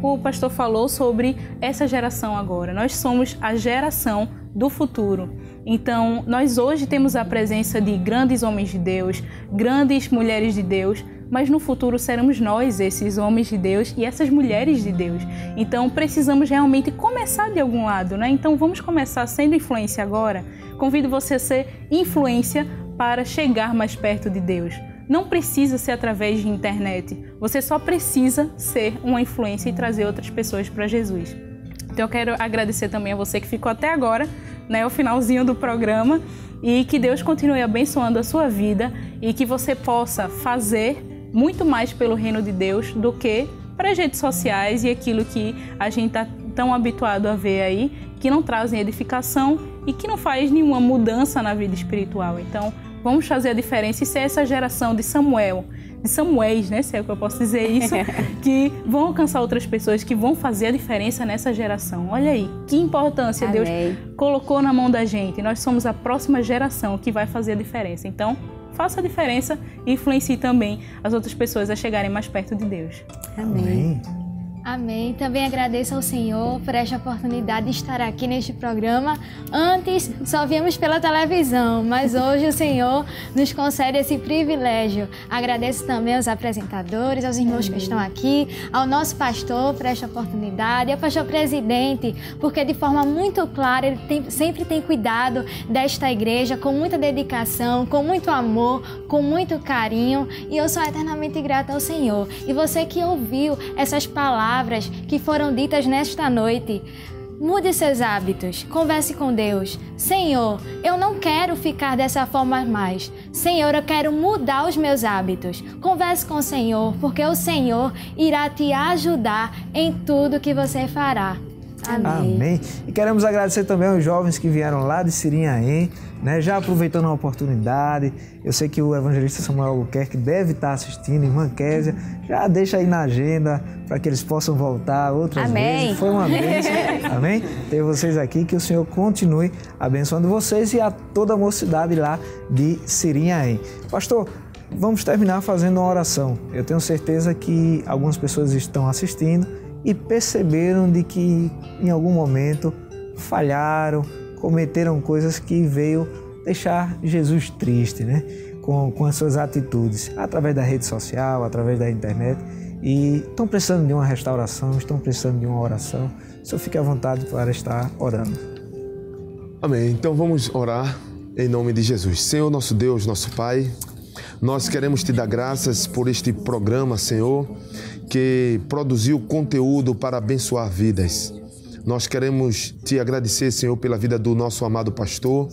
O pastor falou sobre essa geração agora. Nós somos a geração do futuro. Então, nós hoje temos a presença de grandes homens de Deus, grandes mulheres de Deus, mas no futuro seremos nós, esses homens de Deus e essas mulheres de Deus. Então, precisamos realmente começar de algum lado, Então, vamos começar sendo influência agora. Convido você a ser influência para chegar mais perto de Deus. Não precisa ser através de internet. Você só precisa ser uma influência e trazer outras pessoas para Jesus. Então eu quero agradecer também a você que ficou até agora, né, o finalzinho do programa, e que Deus continue abençoando a sua vida e que você possa fazer muito mais pelo reino de Deus do que para as redes sociais e aquilo que a gente está tão habituado a ver aí, que não trazem edificação e que não faz nenhuma mudança na vida espiritual. Então, vamos fazer a diferença e ser essa geração de Samuéis, né? Se é que eu posso dizer isso, que vão alcançar outras pessoas, que vão fazer a diferença nessa geração. Olha aí, que importância Deus colocou na mão da gente. Nós somos a próxima geração que vai fazer a diferença. Então, faça a diferença e influencie também as outras pessoas a chegarem mais perto de Deus. Amém. Amém. Também agradeço ao Senhor por esta oportunidade de estar aqui neste programa. Antes, só víamos pela televisão, mas hoje o Senhor nos concede esse privilégio. Agradeço também aos apresentadores, aos irmãos que estão aqui, ao nosso pastor por esta oportunidade, ao pastor presidente, porque de forma muito clara ele sempre tem cuidado desta igreja com muita dedicação, com muito amor, com muito carinho, e eu sou eternamente grata ao Senhor. E você que ouviu essas palavras que foram ditas nesta noite, mude seus hábitos, converse com Deus. Senhor, eu não quero ficar dessa forma mais. Senhor, eu quero mudar os meus hábitos. Converse com o Senhor, porque o Senhor irá te ajudar em tudo que você fará. Amém. Amém. E queremos agradecer também aos jovens que vieram lá de Sirinhaém, né? Já aproveitando a oportunidade. Eu sei que o evangelista Samuel Albuquerque deve estar assistindo, irmã Késia, já deixa aí na agenda para que eles possam voltar outras vezes. Foi uma bênção. Amém? Ter vocês aqui, que o Senhor continue abençoando vocês e a toda a mocidade lá de Sirinhaém. Pastor, vamos terminar fazendo uma oração. Eu tenho certeza que algumas pessoas estão assistindo e perceberam de que em algum momento falharam, cometeram coisas que veio deixar Jesus triste, né? Com as suas atitudes, através da rede social, através da internet, e estão precisando de uma restauração, estão precisando de uma oração. O senhor fique à vontade para estar orando. Amém. Então vamos orar em nome de Jesus. Senhor, nosso Deus, nosso Pai, nós queremos te dar graças por este programa, Senhor, que produziu conteúdo para abençoar vidas. Nós queremos te agradecer, Senhor, pela vida do nosso amado pastor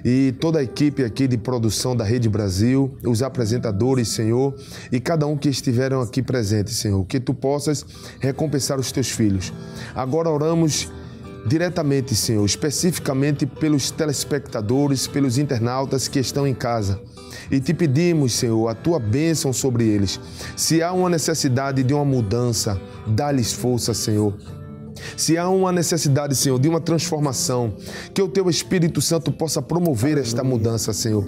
e toda a equipe aqui de produção da Rede Brasil, os apresentadores, Senhor, e cada um que estiveram aqui presentes, Senhor, que tu possas recompensar os teus filhos. Agora oramos diretamente, Senhor, especificamente pelos telespectadores, pelos internautas que estão em casa. E te pedimos, Senhor, a tua bênção sobre eles. Se há uma necessidade de uma mudança, dá-lhes força, Senhor. Se há uma necessidade, Senhor, de uma transformação, que o Teu Espírito Santo possa promover esta mudança, Senhor.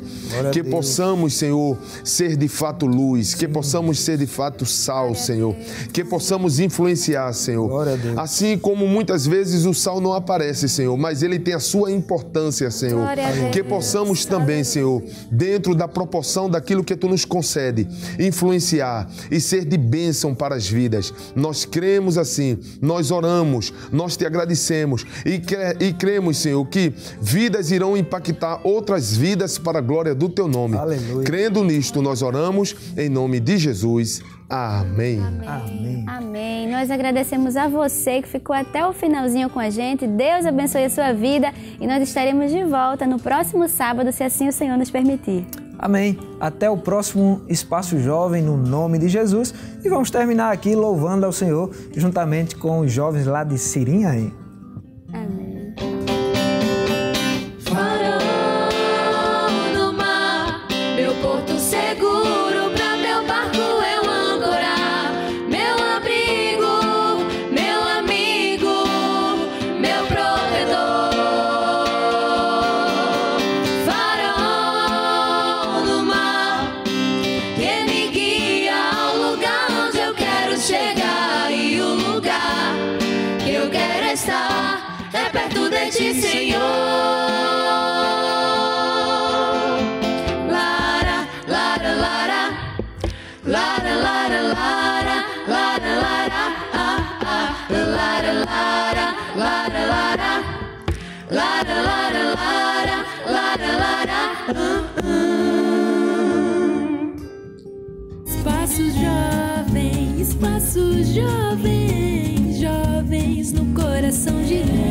Que possamos, Senhor, ser de fato luz, que possamos ser de fato sal, Senhor. Que possamos influenciar, Senhor. Assim como muitas vezes o sal não aparece, Senhor, mas ele tem a sua importância, Senhor. Que possamos também, Senhor, dentro da proporção daquilo que Tu nos concede, influenciar e ser de bênção para as vidas. Nós cremos assim, nós oramos, nós te agradecemos e cremos, Senhor, que vidas irão impactar outras vidas para a glória do Teu nome. Aleluia. Crendo nisto, nós oramos em nome de Jesus. Amém. Amém. Amém. Nós agradecemos a você que ficou até o finalzinho com a gente. Deus abençoe a sua vida e nós estaremos de volta no próximo sábado, se assim o Senhor nos permitir. Amém. Até o próximo Espaço Jovem, no nome de Jesus. E vamos terminar aqui louvando ao Senhor, juntamente com os jovens lá de Sirinhaém. Amém. Farol no mar, meu porto seguro, pra meu barco eu ancorar. Meu abrigo, meu amigo, meu provedor. É perto de Ti, Senhor. Lara, lara, lara, lara, lara, lara, lara, lara, lara, lara, lara, lara, lara, lara, lara, lara. Espaços jovens, jovens no coração. coração de